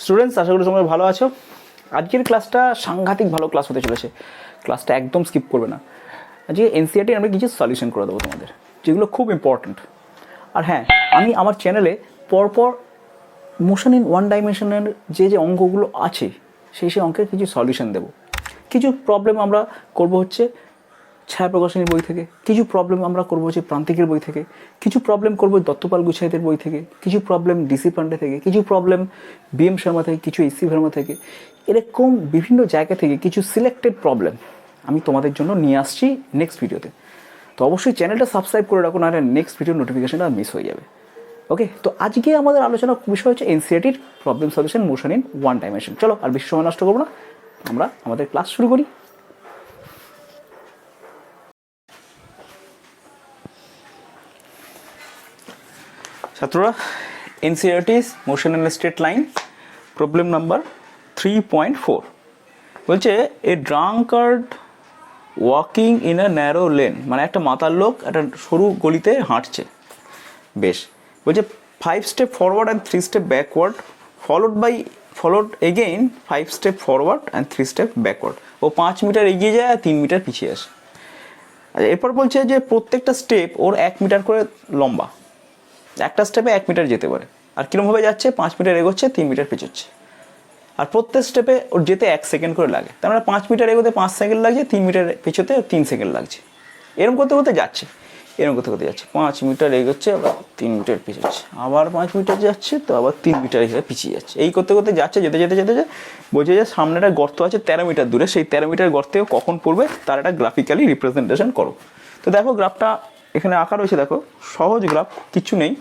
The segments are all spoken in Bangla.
স্টুডেন্টস, আশা করি তোমরা ভালো আছো। আজকের ক্লাসটা সাংঘাতিক ভালো ক্লাস হতে চলেছে। ক্লাসটা একদম স্কিপ করবে না। আজকে এনসিইআরটি আমরা কিছু সলিউশন করে দেবো তোমাদের, যেগুলো খুব ইম্পর্ট্যান্ট। আর হ্যাঁ, আমি আমার চ্যানেলে পরপর মোশন ইন ওয়ান ডাইমেনশনের যে অঙ্কগুলো আছে সেই অঙ্কের কিছু সলিউশন দেবো। কিছু প্রবলেম আমরা করব হচ্ছে ছায়া প্রকাশনীর বই থেকে, কিছু প্রবলেম আমরা করবো হচ্ছে প্রান্তিকের বই থেকে, কিছু প্রবলেম করবো দত্তপাল গুছাইতের বই থেকে, কিছু প্রবলেম ডিসি পান্ডে থেকে, কিছু প্রবলেম বিএম শর্মা থেকে, কিছু এসি ভার্মা থেকে। এরকম বিভিন্ন জায়গা থেকে কিছু সিলেক্টেড প্রবলেম আমি তোমাদের জন্য নিয়ে আসছি নেক্সট ভিডিওতে। তো অবশ্যই চ্যানেলটা সাবস্ক্রাইব করে রাখো, নাহলে নেক্সট ভিডিওর নোটিফিকেশনটা মিস হয়ে যাবে। ওকে, তো আজকে আমাদের আলোচনা বিষয় হচ্ছে এনসিইআরটির problem solution motion in one dimension. চলো আর বেশি সময় নষ্ট করবো না, আমরা আমাদের ক্লাস শুরু করি। ছাত্ররা, NCERT's motion in straight line problem number 3.4 বলছে a drunkard walking in a narrow lane, মানে একটা মাতাল লোক একটা সরু গলিতে হাঁটছে। বেশ, বলছে 5 step forward and 3 step backward followed again 5 step forward and 3 step backward. ও 5 মিটার এগিয়ে যায় আর 3 মিটার পিছিয়ে আসে। আচ্ছা, এরপর বলছে যে প্রত্যেকটা স্টেপ ওর 1 মিটার করে লম্বা, একটা স্টেপে 1 মিটার যেতে পারে। আর কীরকমভাবে যাচ্ছে, 5 মিটার এগোচ্ছে, 3 মিটার পেছোচ্ছে। আর প্রত্যেক স্টেপে ওর যেতে 1 সেকেন্ড করে লাগে। তার মানে 5 মিটার এগোতে 5 সেকেন্ড লাগছে, 3 মিটার পেছোতে 3 সেকেন্ড লাগছে। এরকম করতে করতে যাচ্ছে, এরকম করতে করতে যাচ্ছে। 5 মিটার এগোচ্ছে, আবার 3 মিটার পেছোচ্ছে, আবার 5 মিটার যাচ্ছে, তো আবার 3 মিটার এখানে পিছিয়ে যাচ্ছে। এই করতে করতে যাচ্ছে, যেতে যেতে যেতে বলছে যে সামনে একটা গর্ত আছে 13 মিটার দূরে, সেই 13 মিটার গর্তেও কখন পড়বে তার একটা গ্রাফিক্যালি রিপ্রেজেন্টেশন করো। তো দেখো গ্রাফটা এখানে আঁকা রয়েছে, দেখো সহজ গ্রাফ, কিচ্ছু নেই।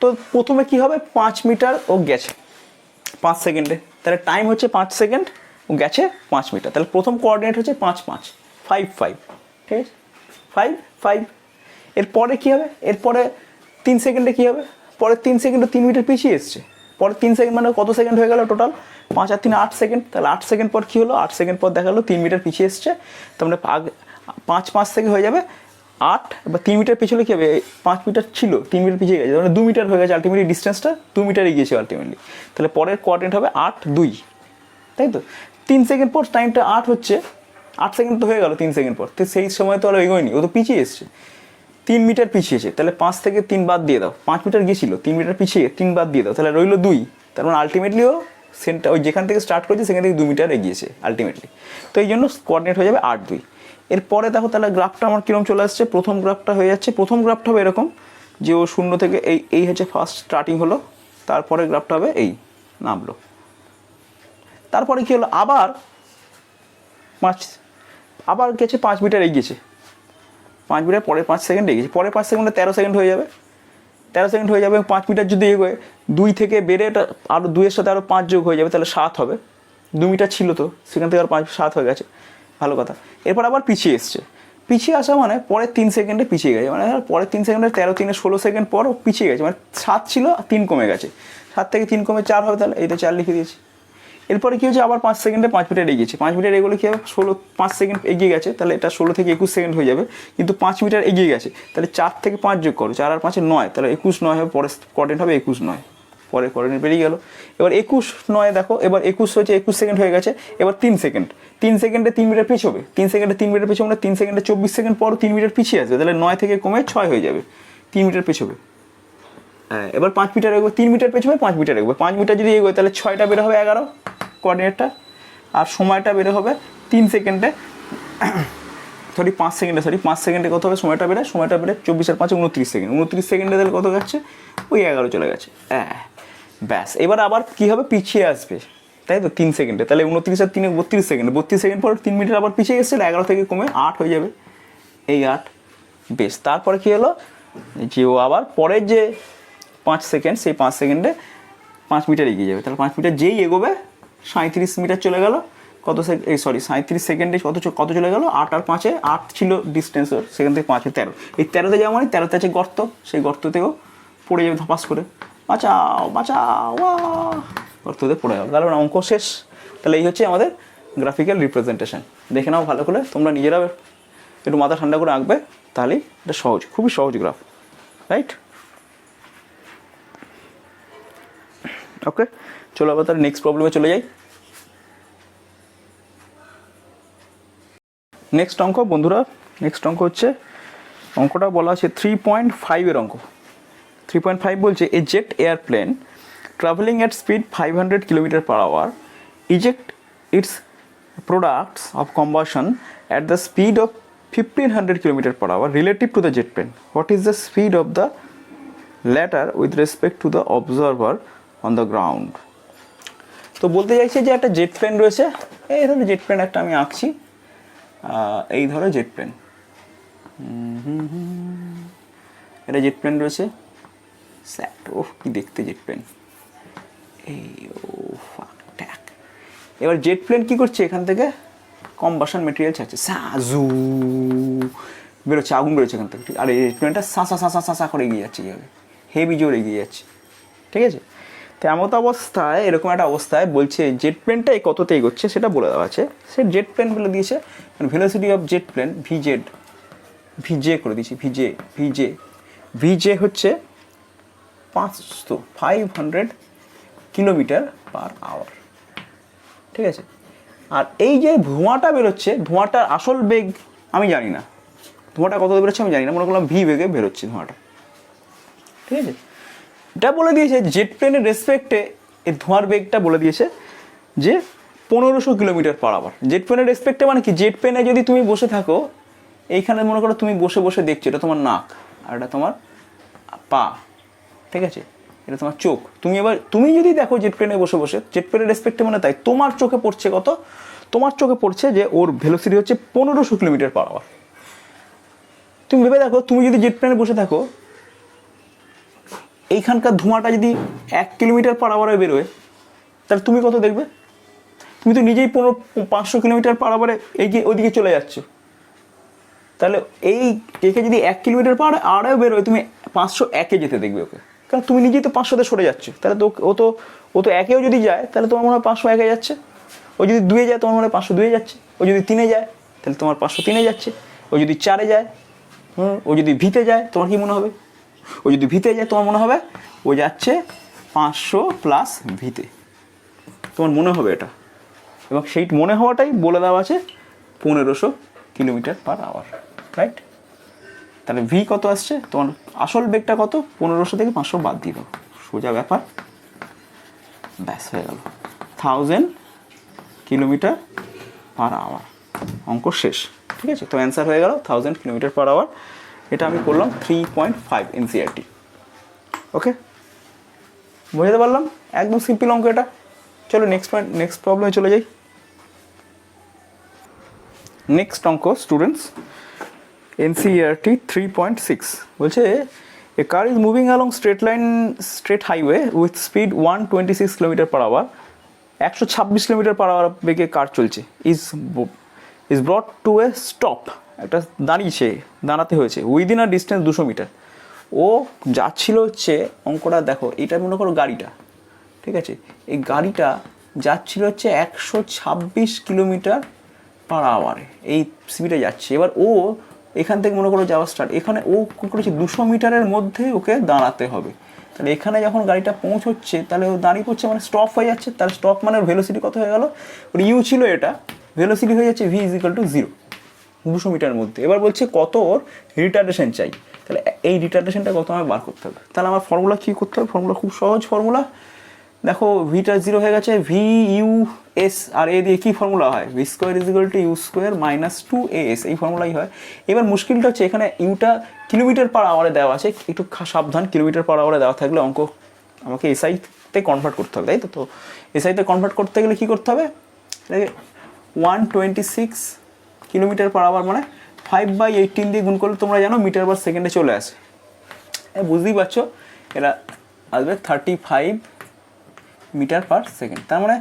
তো প্রথমে কি হবে, 5 মিটার ও গেছে 5 সেকেন্ডে, তাহলে টাইম হচ্ছে 5 সেকেন্ড, ও গেছে 5 মিটার। তাহলে প্রথম কোঅর্ডিনেট হচ্ছে 5 5 5 5, ঠিক আছে, 5 5। এরপরে কী হবে, এরপরে 3 সেকেন্ডে কী হবে, পরের 3 সেকেন্ডে 3 মিটার পিছিয়ে এসছে। পরের 3 সেকেন্ড মানে কত সেকেন্ড হয়ে গেল টোটাল, 5 আর 3 8 সেকেন্ড। তাহলে 8 সেকেন্ড পর কী হলো, 8 সেকেন্ড পর দেখা গেলো 3 মিটার পিছিয়ে এসছে। তার মানে 5 5 থেকে হয়ে যাবে 8, বা 3 মিটার পিছলে কী হবে, 5 মিটার ছিল 3 মিটার পিছিয়ে গেছে, মানে 2 মিটার হয়ে গেছে। আলটিমেটলি ডিস্টেন্সটা 2 মিটার এগিয়েছে আলটিমেটলি। তাহলে পরের কোঅর্ডিনেট হবে 8 2, তাই তো। 3 সেকেন্ড পর টাইমটা 8 হচ্ছে, 8 সেকেন্ড তো হয়ে গেল 3 সেকেন্ড পর। তো সেই সময় তো আর এগোয়নি, ও তো পিছিয়ে এসছে, 3 মিটার পিছিয়েছে। তাহলে 5 থেকে 3 বাদ দিয়ে দাও, 5 মিটার গিয়েছিল, 3 মিটার পিছিয়ে 3 বাদ দিয়ে দাও, তাহলে রইলো 2। তার মানে আলটিমেটলি ও সেন্টার ওই যেখান থেকে স্টার্ট করেছে সেখান থেকে 2 মিটার এগিয়েছে আলটিমেটলি। তো এই জন্য কোঅর্ডিনেট হয়ে যাবে 8 2। এরপরে দেখো তাহলে গ্রাফটা আমার কীরকম চলে আসছে, প্রথম গ্রাফটা হয়ে যাচ্ছে, প্রথম গ্রাফটা হবে এরকম যে ও শূন্য থেকে এই হচ্ছে ফার্স্ট স্টার্টিং হলো, তারপরে গ্রাফটা হবে এই নামলো। তারপরে কী হলো, আবার গেছে 5 মিটার এগিয়েছে, 5 মিটার পরে 5 সেকেন্ড এগিয়েছে, পরে 5 সেকেন্ডে 13 সেকেন্ড হয়ে যাবে, 13 সেকেন্ড হয়ে যাবে। 5 মিটার যদি এগোয়, 2 থেকে বেড়ে এটা আরও 2-এর সাথে আরও 5 যোগ হয়ে যাবে, তাহলে 7 হবে। 2 মিটার ছিল তো, সেখান থেকে আর 5 7 হয়ে গেছে, ভালো কথা। এরপর আবার পিছিয়ে এসছে, পিছিয়ে আসা মানে পরের 3 সেকেন্ডে পিছিয়ে গেছে, মানে পরের 3 সেকেন্ডে 13 3 16 সেকেন্ড পর পিছিয়ে গেছে, মানে 7 ছিল 3 কমে গেছে, 7 থেকে 3 কমে 4 হবে, তাহলে এই তো 4 লিখে দিয়েছি। এরপরে কী হচ্ছে, আবার 5 সেকেন্ডে 5 মিটার এগিয়েছে, 5 মিটার এগোলে কী হবে, 5 সেকেন্ড এগিয়ে গেছে, তাহলে এটা 16 থেকে 21 সেকেন্ড হয়ে যাবে। কিন্তু 5 মিটার এগিয়ে গেছে, তাহলে 4 থেকে 5 যোগ করো, 4 আর 5 9, তাহলে 21 9 হবে, পরের কোঅর্ডিনেট হবে 21 9, পরের কোঅর্ডিনেট বেরিয়ে গেল। এবার 21 9 দেখো, এবার 21 হচ্ছে 21 সেকেন্ড হয়ে গেছে। এবার 3 সেকেন্ড, 3 সেকেন্ডে 3 মিটার পিছবে, 3 সেকেন্ডে 3 মিটার পিছবে, মানে 3 সেকেন্ডে 24 সেকেন্ড পর 3 মিটার পিছিয়ে আসবে, তাহলে 9 থেকে কমে 6 হয়ে যাবে, 3 মিটার পিছবে। হ্যাঁ, এবার 5 মিটার এগোবে, 3 মিটার পেছবে, 5 মিটার এগোবে, 5 মিটার যদি এগোয় তাহলে 6টা বের হবে 11 কোঅর্ডিনেটটা, আর সময়টা বের হবে 3 সেকেন্ডে, 5 সেকেন্ডে কত হবে সময়টা বেড়ে, 24 আর 5 29 সেকেন্ড, 29 সেকেন্ডে তাহলে কত যাচ্ছে, ওই 11 চলে গেছে। হ্যাঁ, ব্যাস। এবার আবার কী হবে, পিছিয়ে আসবে, তাই তো 3 সেকেন্ডে, তাহলে 29 আর 3 32 সেকেন্ড, 32 সেকেন্ড পর 3 মিটার আবার পিছিয়ে এসেছে, 11 থেকে কমে 8 হয়ে যাবে, এই 8। বেশ, তারপরে কী হলো, যে ও আবার পরের যে 5 সেকেন্ড, সেই 5 সেকেন্ডে 5 মিটার এগিয়ে যাবে, তাহলে 5 মিটার যেই এগোবে 37 মিটার চলে গেল, কত 37 সেকেন্ডে কত চলে গেল, 8 আর 5-এ 8 ছিল ডিস্টেন্স, সেখান থেকে 5-এ 13, এই 13তে যাওয়া মানে 13তে আছে গর্ত, সেই গর্ততেও পড়ে যাবে ধপাস করে, বাঁচাও বাঁচাও, গর্ততে পড়ে যাবে, তাহলে অঙ্ক শেষ। তাহলে এই হচ্ছে আমাদের গ্রাফিক্যাল রিপ্রেজেন্টেশন। দেখে নাও ভালো করে, তোমরা নিজেরা একটু মাথা ঠান্ডা করে আঁকবে, তাহলেই এটা সহজ, খুবই সহজ গ্রাফ, রাইট। ওকে, চলো আবার তাহলে নেক্সট প্রবলেমে চলে যাই। নেক্সট অঙ্ক বন্ধুরা, নেক্সট অঙ্ক হচ্ছে, অঙ্কটা বলা আছে 3.5 অঙ্ক। 3.5 বলছে a jet airplane travelling at speed 500 kilometre per hour eject its products of combustion at the speed of 1500 km per hour relative to the jet plane. What is the speed of the latter with respect to the observer on the ground? তো বলতে চাইছে যে একটা জেট প্লেন রয়েছে, এই ধরো জেট প্লেন একটা আমি আঁকছি, এই ধরো জেট প্লেন, এটা জেট প্লেন রয়েছে, স্যাট ও কি দেখতে জেট প্লেন, এই ও ফাক ট্যাক। এবার জেট প্লেন কী করছে, এখান থেকে কম্বাশন মেটেরিয়াল ছাড়ছে, সাজু বেরোচ্ছে, আগুন বেরোচ্ছে এখান থেকে, আর এই জেট প্লেনটা সাঁসা সাঁসা সাঁসা করে এগিয়ে যাচ্ছে, কীভাবে হেভি জোর এগিয়ে যাচ্ছে, ঠিক আছে। তো এমত অবস্থায়, এরকম একটা অবস্থায় বলছে জেট প্লেনটা এই কততে এগোচ্ছে সেটা বলে দেওয়া আছে। সে জেট প্লেন বলে দিয়েছে, ভেলোসিটি অফ জেট প্লেন ভিজে করে দিয়েছি, ভিজে হচ্ছে 500 কিলোমিটার পার আওয়ার, ঠিক আছে। আর এই যে ধোঁয়াটা বেরোচ্ছে, ধোঁয়াটার আসল বেগ আমি জানি না, ধোঁয়াটা কত বেরোচ্ছে আমি জানি না, মনে করলাম ভি বেগে বেরোচ্ছে ধোঁয়াটা, ঠিক আছে। এটা বলে দিয়েছে জেট প্লেনের রেসপেক্টে এই ধোঁয়ার বেগটা বলে দিয়েছে যে 1500 কিলোমিটার পার আওয়ার। জেট প্লেনের রেসপেক্টে মানে কি, জেট প্লেনে যদি তুমি বসে থাকো, এইখানে মনে করো তুমি বসে বসে দেখছো, এটা তোমার নাক আর এটা তোমার পা, ঠিক আছে, এটা তোমার চোখ। তুমি যদি দেখো জেট প্লেনে বসে বসে, জেট প্লেনের রেসপেক্টে মানে তাই তোমার চোখে পড়ছে কত, তোমার চোখে পড়ছে যে ওর ভেলোসিটি হচ্ছে 1500 কিলোমিটার পার আওয়ার। তুমি ভেবে দেখো, তুমি যদি জেট প্লেনে বসে থাকো, এইখানকার ধোঁয়াটা যদি 1 কিলোমিটার পার আওয়ারে বেরোয়, তাহলে তুমি কত দেখবে? তুমি তো নিজেই 500 কিলোমিটার পার আওয়ারে ওইদিকে চলে যাচ্ছ, তাহলে এই একে যদি 1 কিলোমিটার পার আওয়ারেও বেরোয়, তুমি 501-এ যেতে দেখবে ওকে, কারণ তুমি নিজেই তো 500-তে সরে যাচ্ছে। তাহলে তো ও তো 1-এও যদি যায়, তাহলে তোমার মনে হয় 501-এ যাচ্ছে। ও যদি 2-এ যায়, তোমার মনে হয় 502-এ যাচ্ছে। ও যদি 3-এ যায়, তাহলে তোমার 503-এ যাচ্ছে। ও যদি 4-এ যায়, ও যদি ভিতে যায়, তোমার কি মনে হবে? ও যদি ভিতে যায়, তোমার মনে হবে ও যাচ্ছে 500 প্লাস ভিতে, তোমার মনে হবে এটা। এবং সেই মনে হওয়াটাই বলে দেওয়া আছে 1500 কিলোমিটার পার আওয়ার, রাইট। তাহলে ভি কত আসছে, তোমার আসল বেগটা কত, 1500 থেকে 500 বাদ দিয়ে দাও, সোজা ব্যাপার, ব্যাস হয়ে গেল 1000 কিলোমিটার পার আওয়ার, অঙ্ক শেষ, ঠিক আছে। তো অ্যান্সার হয়ে গেল 1000 কিলোমিটার পার আওয়ার। এটা আমি করলাম 3.5 এনসিইআরটি, ওকে, বুঝতে পারলাম, একদম সিম্পল অঙ্ক এটা। চলো নেক্সট প্রবলেমে চলে যাই। নেক্সট অঙ্ক স্টুডেন্টস, এনসিইআরটি 3.6 বলছে a car is moving along straight highway with speed 126 kilometre per hour, 126 kilometre per hour বেগে কার চলছে, is brought to a stop, একটা দাঁড়াতে হয়েছে উইদিন আ ডিস্টেন্স 200 মিটার। ও যাচ্ছিল হচ্ছে, অঙ্কটা দেখো, এটা মনে করো গাড়িটা, ঠিক আছে, এই গাড়িটা যাচ্ছিল হচ্ছে 126 কিলোমিটার পার আওয়ারে, এই স্পিডে যাচ্ছে। এবার ও এখান থেকে মনে করো যাওয়া স্টার্ট, এখানে ও করেছে 200 মিটারের মধ্যে ওকে দাঁড়াতে হবে। তাহলে এখানে যখন গাড়িটা পৌঁছচ্ছে, তাহলে ও দাঁড়িয়ে পড়ছে মানে স্টপ হয়ে যাচ্ছে। তাহলে স্টপ মানে ভেলোসিটি কত হয়ে গেল, ওর ইউ ছিল এটা, ভেলোসিটি হয়ে যাচ্ছে ভি ইজ ইকুয়াল টু 0, 200 মিটারের মধ্যে। এবার বলছে কত ওর রিটার্ডেশন চাই, তাহলে এই রিটার্ডেশনটা কত আমাকে বার করতে হবে। তাহলে আমার ফর্মুলা কী করতে হবে, ফর্মুলা খুব সহজ ফর্মুলা, দেখো ভিটা 0 হয়ে গেছে, ভি ইউ এস আর এ দিয়ে কী ফর্মুলা হয়, V square is equal to you square minus 2as, এই ফর্মুলাই হয়। এবার মুশকিলটা হচ্ছে এখানে ইউটা কিলোমিটার পার আওয়ারে দেওয়া আছে, একটু সাবধান, কিলোমিটার পার আওয়ারে দেওয়া থাকলে অঙ্ক আমাকে এসআইতে কনভার্ট করতে হবে, তাই তো। তো এসআইতে কনভার্ট করতে গেলে কী করতে হবে, 126 কিলোমিটার পার আওয়ার মানে 5/18 দিয়ে গুণ করলে তোমরা জানো মিটার পার সেকেন্ডে চলে আসে, বুঝতেই পারছো, এরা আসবে 35 মিটার পার সেকেন্ড। তার মানে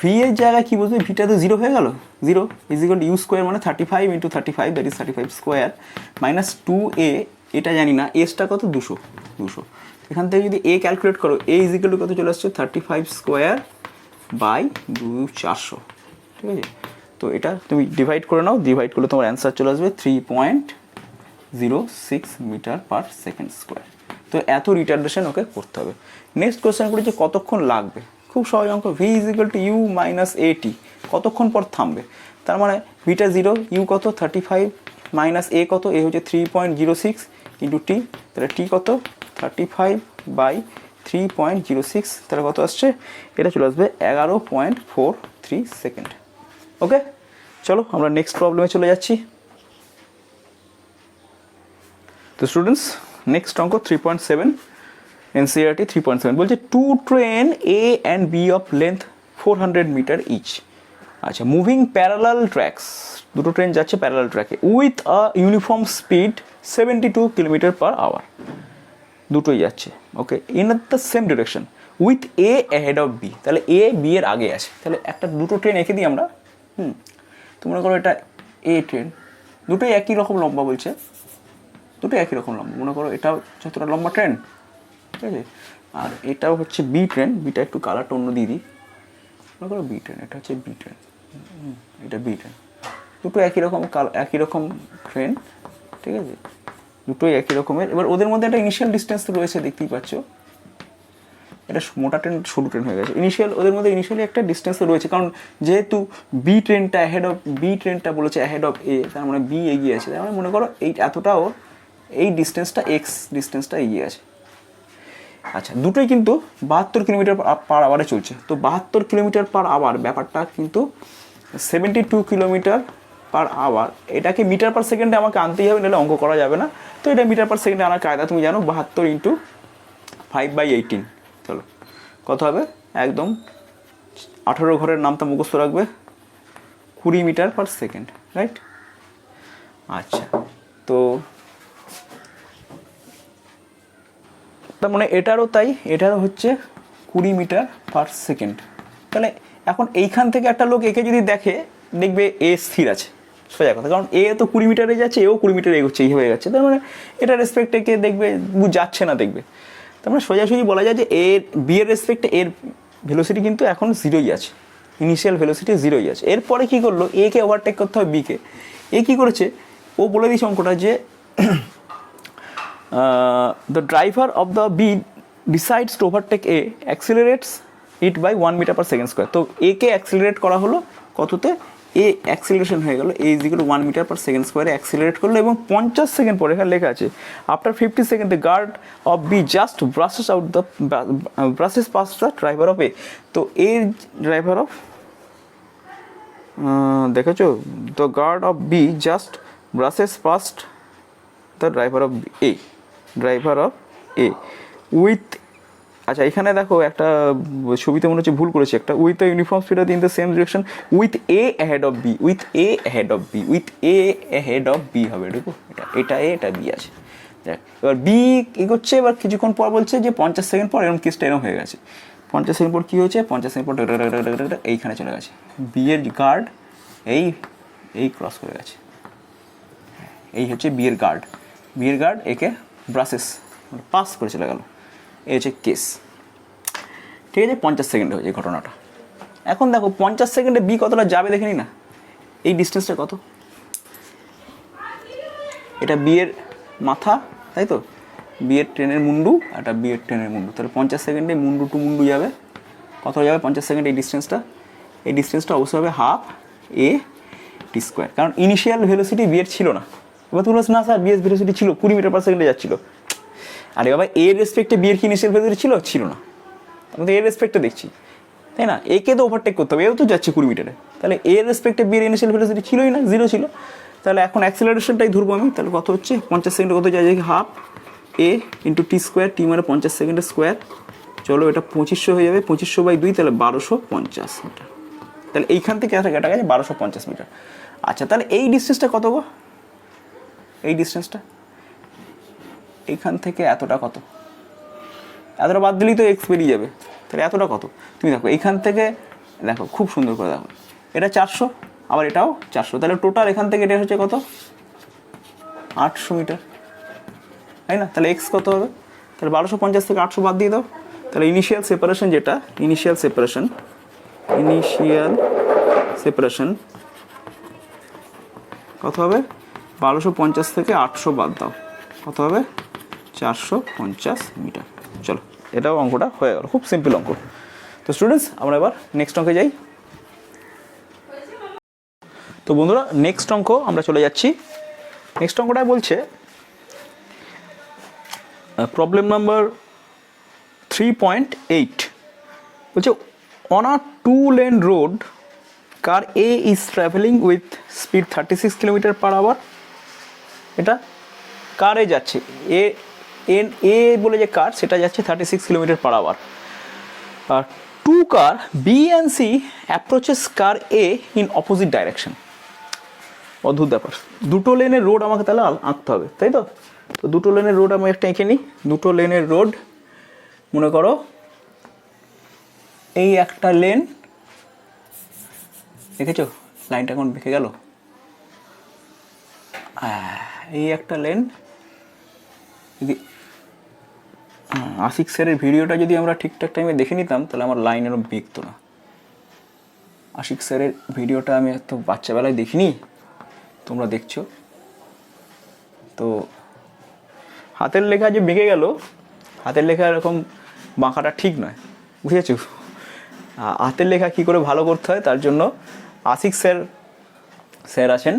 ভি এর জায়গায় কী বলতে, ভিটা তো 0 হয়ে গেল, 0 is equal to you square মানে 35 into 35, that is 35 square minus 2a, এটা জানি না, এসটা কত 200। এখান থেকে যদি এ ক্যালকুলেট করো, এ ইজ ইকুয়াল টু কত চলে আসছে 35 স্কোয়ার বাই 400, ঠিক আছে। তো এটা তুমি ডিভাইড করে নাও, ডিভাইড করলে তোমার অ্যান্সার চলে আসবে 3.06 মিটার পার সেকেন্ড স্কোয়ার। তো এত রিটার্ডেশন ওকে করতে হবে। নেক্সট কোয়েশ্চেন করেছে কতক্ষণ লাগবে, খুব সহজ অঙ্ক, V is equal to U minus AT, কতক্ষণ পর থামবে, তার মানে ভিটা 0, ইউ কত 35 মাইনাস এ কত, এ হচ্ছে 3.06 ইন্টু টি, তাহলে টি কত 35/3.06, তাহলে কত আসছে, এটা চলে আসবে 11.43 সেকেন্ড। ওকে, চলো আমরা নেক্সট প্রবলেমে চলে যাচ্ছি। তো স্টুডেন্টস নেক্সট অঙ্ক 3.7 NCERT 3.7 বলছে two train A and B of length 400 metre each, আচ্ছা মুভিং প্যারালাল ট্র্যাকস, দুটো ট্রেন যাচ্ছে প্যারালাল ট্র্যাকে with a uniform speed 72 kilometre per hour, দুটোই যাচ্ছে okay in the same direction with A ahead of B, তাহলে এ বি এর আগে আছে, তাহলে একটা দুটো ট্রেন এঁকে দিই আমরা। তো মনে করো এটা এ ট্রেন, দুটোই একই রকম লম্বা বলছে, দুটোই একই রকম লম্বা, মনে করো এটাও যতটা লম্বা ট্রেন, ঠিক আছে, আর এটাও হচ্ছে বি ট্রেন, বিটা একটু কালারটা অন্য দিয়ে দিই, মনে করো বি ট্রেন, এটা হচ্ছে বি ট্রেন, এটা বি ট্রেন, দুটো একই রকম একই রকম ট্রেন, ঠিক আছে, দুটোই একই রকমের। এবার ওদের মধ্যে একটা ইনিশিয়াল ডিস্টেন্স রয়েছে, দেখতেই পাচ্ছ, এটা মোটা ট্রেন সরু ট্রেন হয়ে গেছে, ইনিশিয়াল ওদের মধ্যে ইনিশিয়ালি একটা ডিস্টেন্স রয়েছে, কারণ যেহেতু বি ট্রেনটা অ্যাহেড অফ, বি ট্রেনটা বলেছে অ্যাহেড অফ এ, তার মানে বি এগিয়ে আছে, তার মানে মনে করো এই এতটাও এই ডিস্টেন্সটা এক্স ডিস্টেন্সটা এগিয়ে আছে। আচ্ছা দুটোই কিন্তু 72 কিলোমিটার পার আওয়ারে চলছে, তো 72 কিলোমিটার পার আওয়ার ব্যাপারটা কিন্তু 72 কিলোমিটার পার আওয়ার, এটাকে মিটার পার সেকেন্ডে আমাকে আনতেই হবে, নাহলে অঙ্ক করা যাবে না। তো এটা মিটার পার সেকেন্ডে আনার কায়দা তুমি জানো, 72 ইন্টু 5/18, চলো কত হবে, একদম 18 ঘরের নামটা মুখস্থ রাখবে, 20 মিটার পার সেকেন্ড, রাইট। আচ্ছা তো তার মানে এটারও তাই, এটারও হচ্ছে 20 মিটার পার সেকেন্ড। তাহলে এখন এইখান থেকে একটা লোক একে যদি দেখে, দেখবে এ স্থির আছে, সোজা কথা, কারণ এ তো 20 মিটারে যাচ্ছে, এও 20 মিটারে এগোচ্ছে, এইভাবে যাচ্ছে, তার মানে এটা রেসপেক্টে একে দেখবে যাচ্ছে না, দেখবে, তার মানে সোজাসুজি বলা যায় যে এর বি এর রেসপেক্টে এর ভেলোসিটি কিন্তু এখন 0ই আছে, ইনিশিয়াল ভেলোসিটি 0ই আছে। এরপরে কী করলো, এ কে ওভারটেক করতে হবে বিকে, এ কী করেছে, ও বলে দিয়েছে অঙ্কটা যে the driver of the B decides to overtake A, accelerates it by 1 meter per second square, তো A কে অ্যাক্সিলারেট করা হলো কততে, এ অ্যাক্সিলারেশন হয়ে গেল A = 1 মিটার পার সেকেন্ড স্কোয়ারে অ্যাক্সিলারেট করলো, এবং 50 সেকেন্ড পরে এখানে লেখা আছে after 50 second the guard of B just brushes pass the driver of A, তো এর ড্রাইভার অফ দেখেছো, the guard of B just brushes past the driver of A, driver of A with, আচ্ছা এখানে দেখো একটা ছবিতে মনে হচ্ছে ভুল করেছে একটা, with the uniform speed in the same direction with A ahead of B, with A ahead of B, with A ahead of B হবে, দেখো এটা এ এটা বি আছে, দেখ এবার বি এগোচ্ছে, এবার কিছুক্ষণ পর বলছে যে 50 সেকেন্ড পর এরকম কেসটা এরকম হয়ে গেছে, 50 সেকেন্ড পর কী হয়েছে, 50 সেকেন্ড পর এইখানে চলে গেছে, বি এর গার্ড এই ক্রস করে গেছে, এই হচ্ছে বি এর গার্ড, বিয়ের গার্ড একে ব্রাশেস পাস করে চলে গেল, এই হচ্ছে কেস, ঠিক আছে, 50 সেকেন্ডে হয়েছে ঘটনাটা। এখন দেখো 50 সেকেন্ডে বি কতটা যাবে দেখে নি না, এই ডিস্টেন্সটা কত, এটা বিয়ের মাথা, তাই তো, বিয়ের ট্রেনের মুন্ডু, এটা বিয়ের ট্রেনের মুন্ডু, তাহলে 50 সেকেন্ডে মুন্ডু টু মুন্ডু যাবে, কত যাবে 50 সেকেন্ডে এই ডিস্টেন্সটা অবশ্যই হবে হাফ এ টি স্কোয়ার, কারণ ইনিশিয়াল ভেলোসিটি বিয়ের ছিল না, এবার তুমি বলছো না স্যার বিএস ভেলোসিটি ছিল 20 মিটার পার সেকেন্ডে যাচ্ছিল, আরে বাবা এর রেসপেক্টে বিয়ের কি ইনিশিয়াল ভেলোসিটি ছিল না, আমাদের এর রেসপেক্টে দেখছি, তাই না, একে তো ওভারটেক করতে হবে, এও তো যাচ্ছে 20 মিটারে, তাহলে এর রেসপেক্টে বিয়ের ইনিশিয়াল ভেলোসিটি ছিলই না, 0 ছিল, তাহলে এখন অ্যাক্সিলারেশনটাই ধরবো আমি, তাহলে কত হচ্ছে 50 সেকেন্ডে কত যায়, হাফ এ ইন্টু টি স্কোয়ার, টি মানে 50 সেকেন্ডের স্কোয়ার, চলো এটা 2500 হয়ে যাবে, 2500/2 তাহলে 1250 মিটার, তাহলে এইখান থেকে কাটা গেছে 1250 মিটার। আচ্ছা তাহলে এই ডিস্টেন্সটা কত গো, এই ডিস্টেন্সটা এইখান থেকে এতটা কত, এতটা বাদ দিলেই তো এক্স বেরিয়ে যাবে, তাহলে এতটা কত, তুমি দেখো এইখান থেকে দেখো খুব সুন্দর করে দেখো, এটা 400 আবার এটাও 400, তাহলে টোটাল এখান থেকে এটা হচ্ছে কত 800 মিটার, তাই না, তাহলে এক্স কত হবে, তাহলে 1250 থেকে 800 বাদ দিয়ে দাও, তাহলে ইনিশিয়াল সেপারেশন যেটা, ইনিশিয়াল সেপারেশন কত হবে, 1250 থেকে 800 বাদ দাও, কত হবে 450 মিটার। চলো, এটাও অঙ্কটা হয়ে গেল, খুব সিম্পল অঙ্ক। তো স্টুডেন্টস, আমরা এবার নেক্সট অঙ্কে যাই। তো বন্ধুরা, নেক্সট অঙ্ক আমরা চলে যাচ্ছি। নেক্সট অঙ্কটা বলছে প্রবলেম নাম্বার 3.8, বলছে on a 2-lane road car A is travelling with speed 36 kilometre per hour. এটা কারে যাচ্ছে, এ বলে যে কার, সেটা যাচ্ছে 36 কিলোমিটার পার আওয়ার। আর two car B and C approaches car A in opposite direction. অদ্ভুত ব্যাপার, দুটো লেনের রোড আমাকে তাহলে আঁকতে হবে, তাই তো? তো দুটো লেনের রোড আমি একটা এঁকে নিই। দুটো লেনের রোড, মনে করো এই একটা লেন, দেখেছো লাইনটা কোন বেঁকে গেল, এই একটা লেন। যদি আশিক স্যারের ভিডিওটা যদি আমরা ঠিকঠাক টাইমে দেখে নিতাম, তাহলে আমার লাইন এরকম বেঁকতো না। আশিক স্যারের ভিডিওটা আমি এত বাচ্চাবেলায় দেখিনি, তোমরা দেখছো তো। হাতের লেখা যে বেঁকে গেল, হাতের লেখা এরকম বাঁকাটা ঠিক নয়, বুঝেছো? হাতের লেখা কী করে ভালো করতে হয়, তার জন্য আশিক স্যার আছেন,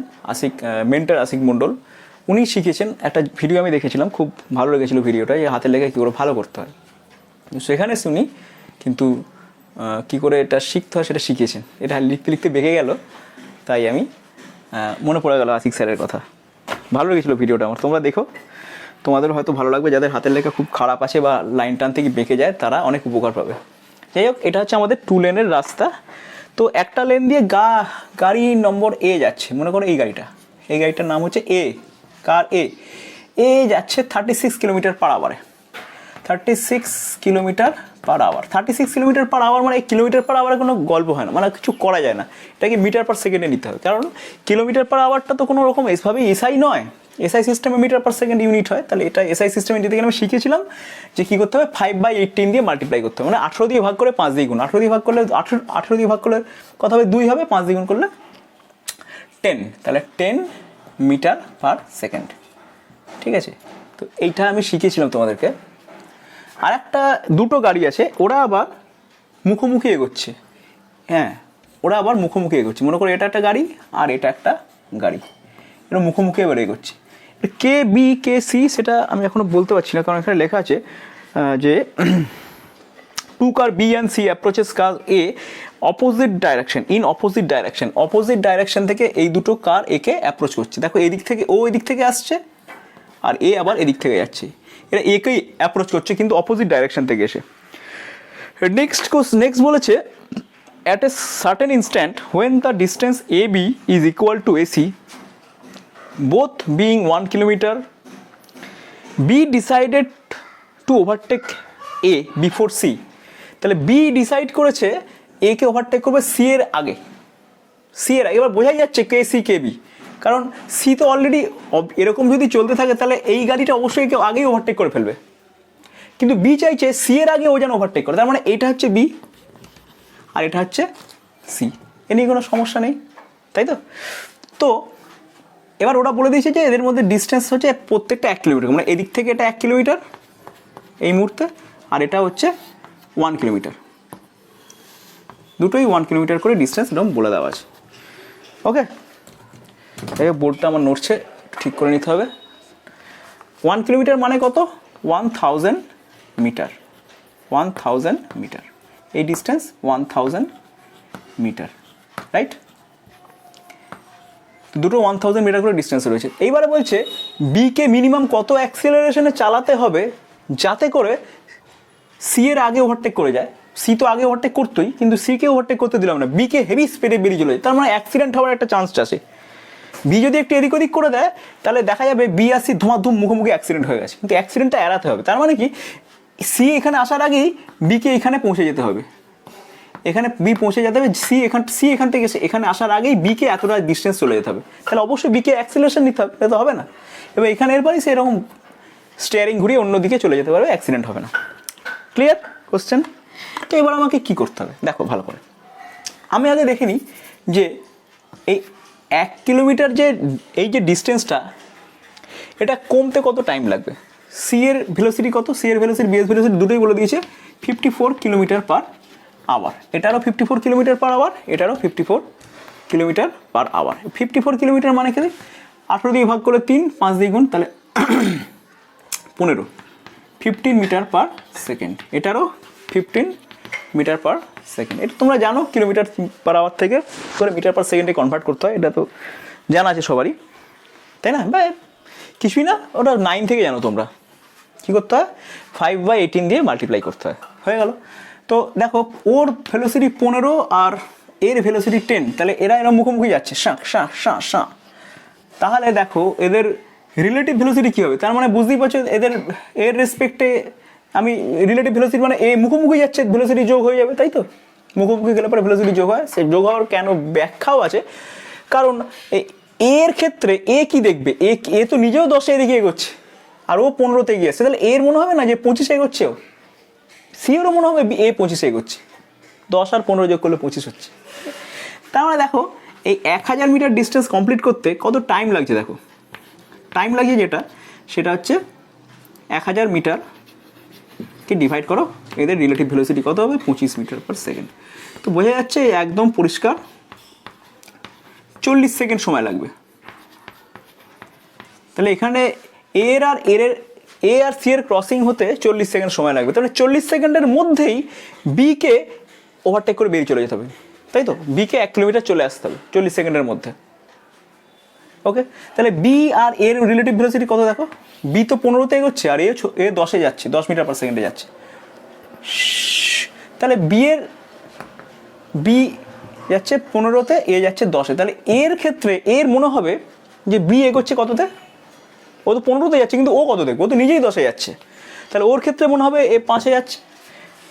মেন্টর আশিক মণ্ডল, উনি শিখিয়েছেন। একটা ভিডিও আমি দেখেছিলাম, খুব ভালো লেগেছিলো ভিডিওটা, যে হাতের লেখা কী করে ভালো করতে হয়। সেখানে শুনি কিন্তু কী করে এটা শিখতে হয় সেটা শিখিয়েছেন। এটা লিখতে লিখতে বেঁকে গেল, তাই আমি মনে পড়ে গেল আশিক স্যারের কথা। ভালো লেগেছিলো ভিডিওটা আমার, তোমরা দেখো, তোমাদের হয়তো ভালো লাগবে। যাদের হাতের লেখা খুব খারাপ আছে বা লাইন টান থেকে বেঁকে যায়, তারা অনেক উপকার পাবে। যাই হোক, এটা হচ্ছে আমাদের 2 লেনের রাস্তা। তো একটা লেন দিয়ে গাড়ি নম্বর এ যাচ্ছে, মনে করো এই গাড়িটার নাম হচ্ছে এ, কার এ যাচ্ছে 36 কিলোমিটার পার আওয়ারে। 36 kilometre per hour, 36 kilometre per hour মানে এই কিলোমিটার পার আওয়ারে কোনো গল্প হয় না, মানে কিছু করা যায় না, এটাকে মিটার পার সেকেন্ডে নিতে হবে। কারণ কিলোমিটার পার আওয়ারটা তো কোনো রকম এসভাবে এসআই নয়, এসআই সিস্টেমে মিটার পার সেকেন্ড ইউনিট হয়। তাহলে এটা এসআই সিস্টেমে যেতে গেলে আমি শিখেছিলাম যে কী করতে হবে, 5/18 দিয়ে মাল্টিপ্লাই করতে হবে, মানে 18 দিয়ে ভাগ করে 5 দিয়ে গুণ, 18 দিয়ে ভাগ করলে 18 দিয়ে ভাগ করলে কত হবে, 2 হবে, 5 দিয়ে গুণ করলে 10, তাহলে 10 মিটার পার সেকেন্ড। ঠিক আছে, তো এইটা আমি শিখেছিলাম তোমাদেরকে। আর একটা দুটো গাড়ি আছে, ওরা আবার মুখোমুখি এগোচ্ছে। হ্যাঁ, ওরা আবার মুখোমুখি এগোচ্ছে, মনে করো এটা একটা গাড়ি আর এটা একটা গাড়ি, এটা মুখোমুখি এবার এগোচ্ছে। কে বি কে সি সেটা আমি এখনও বলতে পারছি না, কারণ এখানে লেখা আছে যে two car B and C approaches car A opposite direction, in opposite direction. Opposite direction থেকে এই দুটো কার একে অ্যাপ্রোচ করছে। দেখো এদিক থেকে ও এদিক থেকে আসছে, আর এ আবার এদিক থেকে যাচ্ছে, এরা একেই অ্যাপ্রোচ করছে কিন্তু অপোজিট ডাইরেকশন থেকে এসে। নেক্সট বলেছে at a certain instant when the distance A B is equal to AC both being 1 kilometer, B decided to overtake A before C. তাহলে B ডিসাইড করেছে A কে ওভারটেক করবে C এর আগে, এবার বোঝাই যাচ্ছে কে সি কে বি, কারণ C তো অলরেডি এরকম যদি চলতে থাকে তাহলে এই গাড়িটা অবশ্যই কেউ আগেই ওভারটেক করে ফেলবে, কিন্তু B চাইছে C এর আগে ও যেন ওভারটেক করে। তার মানে এটা হচ্ছে B আর এটা হচ্ছে C, এ নিয়ে কোনো সমস্যা নেই, তাই তো? তো এবার ওরা বলে দিয়েছে যে এদের মধ্যে ডিস্টেন্স হচ্ছে প্রত্যেকটা 1 কিলোমিটার, মানে এদিক থেকে এটা 1 কিলোমিটার এই মুহূর্তে, আর এটা হচ্ছে 1 কিলোমিটার, দুটোই 1 কিলোমিটার করে ডিস্টেন্স এরকম বলে দেওয়া আছে। ওকে, এই বোর্ডটা আমার নড়ছে, ঠিক করে নিতে হবে। 1 কিলোমিটার মানে কত, 1000 মিটার, 1000 মিটার, এই ডিস্টেন্স 1000 মিটার, রাইট? দুটো 1000 মিটার করে ডিস্টেন্স রয়েছে। এইবারে বলছে বিকে মিনিমাম কত অ্যাক্সেলারেশনে চালাতে হবে যাতে করে সি এর আগে ওভারটেক করে যায়। সি তো আগে ওভারটেক করতোই, কিন্তু সিকে ওভারটেক করতে দিলাম না, বিকে হেভি স্পিডে বেরিয়ে চলে যায়, তার মানে অ্যাক্সিডেন্ট হওয়ার একটা চান্স আছে। বি যদি একটু এদিক ওদিক করে দেয় তাহলে দেখা যাবে বি আর সি ধুমাধুম মুখোমুখি অ্যাক্সিডেন্ট হয়ে গেছে, কিন্তু অ্যাক্সিডেন্টটা এড়াতে হবে। তার মানে কি, সি এখানে আসার আগেই বিকে এখানে পৌঁছে যেতে হবে, এখানে বি পৌঁছে যেতে হবে, সি এখান থেকে এখানে আসার আগেই বিকে এতটা ডিস্টেন্স চলে যেতে হবে, তাহলে অবশ্যই বিকে অ্যাক্সিলারেশন নিতে হবে, এটা তো হবে না। এবার এখানে এরপরই সে এরকম স্টিয়ারিং ঘুরিয়ে অন্যদিকে চলে যেতে পারবে, অ্যাক্সিডেন্ট হবে না। Clear question? তো এবার আমাকে কী করতে হবে দেখো ভালো করে। আমি আগে দেখে নিই যে এই 1 কিলোমিটার যে এই যে ডিস্টেন্সটা, এটা কমতে কত টাইম লাগবে। সি এর ভেলোসিটি কত, সি এর ভেলোসিটি বিএস ভেলোসিটি দুটোই বলে দিয়েছে 54 কিলোমিটার পার আওয়ার। এটারও 54 কিলোমিটার পার আওয়ার, এটারও 54 কিলোমিটার পার আওয়ার। 54 কিলোমিটার মানে কি, 18 দিয়ে ভাগ করলে 3, 5 দিয়ে গুণ, তাহলে 15, 15 মিটার পার সেকেন্ড। এটারও 15 মিটার পার সেকেন্ড। এটা তোমরা জানো কিলোমিটার পার আওয়ার থেকে করে মিটার পার সেকেন্ডে কনভার্ট করতে হয়, এটা তো জানা আছে সবারই, তাই না? বা কিছুই না, ওটা 9 থেকে জানো তোমরা। কী করতে হয়, 5/18 দিয়ে মাল্টিপ্লাই করতে হয়, হয়ে গেল। তো দেখো ওর ভেলোসিটি 15 আর এর ভেলোসিটি 10, তাহলে এরা মুখোমুখি যাচ্ছে, শাঁ। তাহলে দেখো এদের রিলেটিভ ভেলোসিটি কী হবে, তার মানে বুঝতেই পারছো এদের এর রেসপেক্টে আমি রিলেটিভ ভেলোসিটি মানে এ মুখোমুখি যাচ্ছে, ভেলোসিটি যোগ হয়ে যাবে, তাই তো? মুখোমুখি গেলে পরে ভেলোসিটি যোগ হয়। সে যোগ হওয়ার কেন ব্যাখ্যাও আছে, কারণ এর ক্ষেত্রে এ কি দেখবে, এ তো নিজেও 10 এদিকে এগোচ্ছে আর ও 15-তে এগিয়ে আসছে, তাহলে এর মনে হবে না যে 25 এগোচ্ছে, ও সিওরও মনে হবে এ 25 এগোচ্ছে, 10 আর 15 যোগ করলে 25 হচ্ছে। তার মানে দেখো এই 1000 মিটার ডিস্টেন্স কমপ্লিট করতে কত টাইম লাগছে, দেখো টাইম লাগে যেটা সেটা হচ্ছে 1000 মিটারকে ডিভাইড করো, এদের রিলেটিভ ভেলোসিটি কত হবে, 25 মিটার পার সেকেন্ড। তো বোঝা যাচ্ছে একদম পরিষ্কার 40 সেকেন্ড সময় লাগবে। তাহলে এখানে এ আর সি এর ক্রসিং হতে 40 সেকেন্ড সময় লাগবে, তাহলে 40 সেকেন্ডের মধ্যেই বিকে ওভারটেক করে বেরিয়ে চলে যেতে হবে, তাই তো? বিকে 1 কিলোমিটার চলে আসতে হবে 40 সেকেন্ডের মধ্যে। ওকে, তাহলে বি আর এর রিলেটিভ ভেলোসিটি কত দেখো, বি তো 15-তে এগোচ্ছে আর এ 10-এ যাচ্ছে, 10 মিটার পার সেকেন্ডে যাচ্ছে। তাহলে বি যাচ্ছে 15-তে, এ যাচ্ছে 10-এ, তাহলে এর ক্ষেত্রে এর মনে হবে যে বি এগোচ্ছে কততে, ও তো 15-তে যাচ্ছে কিন্তু ও কত দেখবে, ও তো নিজেই 10-এ যাচ্ছে, তাহলে ওর ক্ষেত্রে মনে হবে এ 5-এ যাচ্ছে,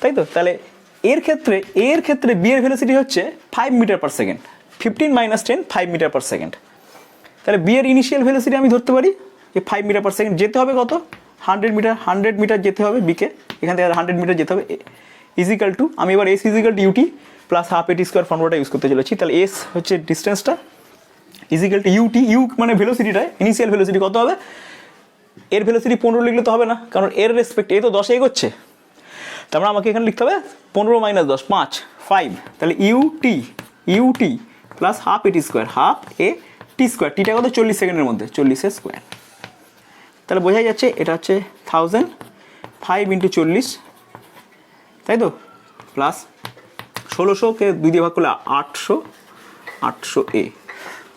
তাই তো? তাহলে এর ক্ষেত্রে বি এর ভেলোসিটি হচ্ছে 5 metre per second, 15 - 10 5 metre per second. তাহলে বি এর ইনিশিয়াল ভেলোসিটি আমি ধরতে পারি যে 5 মিটার পার সেকেন্ড, যেতে হবে কত, 100 মিটার যেতে হবে বিকে, এখান থেকে 100 মিটার যেতে হবে, ইজিক্যাল টু, আমি এবার s equal to u t plus half a t square ফর্মুলাটা ইউজ করতে চলেছি। তাহলে এস হচ্ছে ডিস্টেন্সটা, ইজিক্যাল টু ইউটি, ইউ মানে ভেলোসিটিটা, ইনিশিয়াল ভেলোসিটি কত হবে, এর ভেলোসিটি 15 লিখলে তো হবে না, কারণ এর রেসপেক্ট এ তো 10-এ এগোচ্ছে, তারপরে আমাকে এখানে লিখতে হবে 15 - 10 5, তাহলে UT plus half a t square, half এ টি স্কোয়ার, টিটা কত 40 সেকেন্ডের মধ্যে, 40-এর স্কোয়ার। তাহলে বোঝাই যাচ্ছে এটা হচ্ছে 1000, 5 × 40, তাই তো, প্লাস 1600-কে 2 দিয়ে ভাগ করলে 800 এ,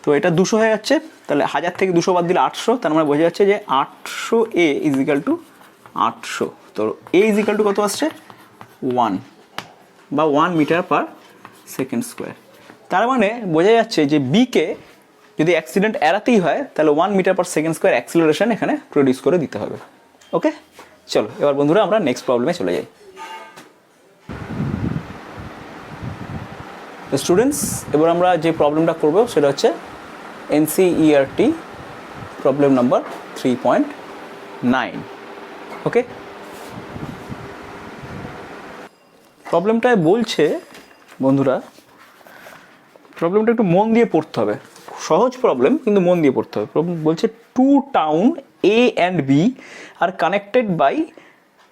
তো এটা 200 হয়ে যাচ্ছে। তাহলে 1000 থেকে 200 বাদ দিলে 800, তার মানে বোঝা যাচ্ছে যে 800 এ ইজিক্যাল টু 800, তো এ ইজিক্যাল টু কত আসছে 1 বা 1 মিটার পার সেকেন্ড স্কোয়ার। তার মানে বোঝা যাচ্ছে যে বিকে যদি অ্যাক্সিডেন্ট এড়াতেই হয় তাহলে 1 metre per second square acceleration এখানে প্রডিউস করে দিতে হবে। ওকে, চলো এবার বন্ধুরা আমরা নেক্সট প্রবলেমে চলে যাই। স্টুডেন্টস, এবার আমরা যে প্রবলেমটা করব সেটা হচ্ছে এনসিইআরটি প্রবলেম নাম্বার 3.9। ওকে, প্রবলেমটায় বলছে বন্ধুরা, প্রবলেমটা একটু মন দিয়ে পড়তে হবে, সহজ প্রবলেম কিন্তু মন দিয়ে পড়তে হবে। প্রবলেম বলছে 2 town A and B are connected by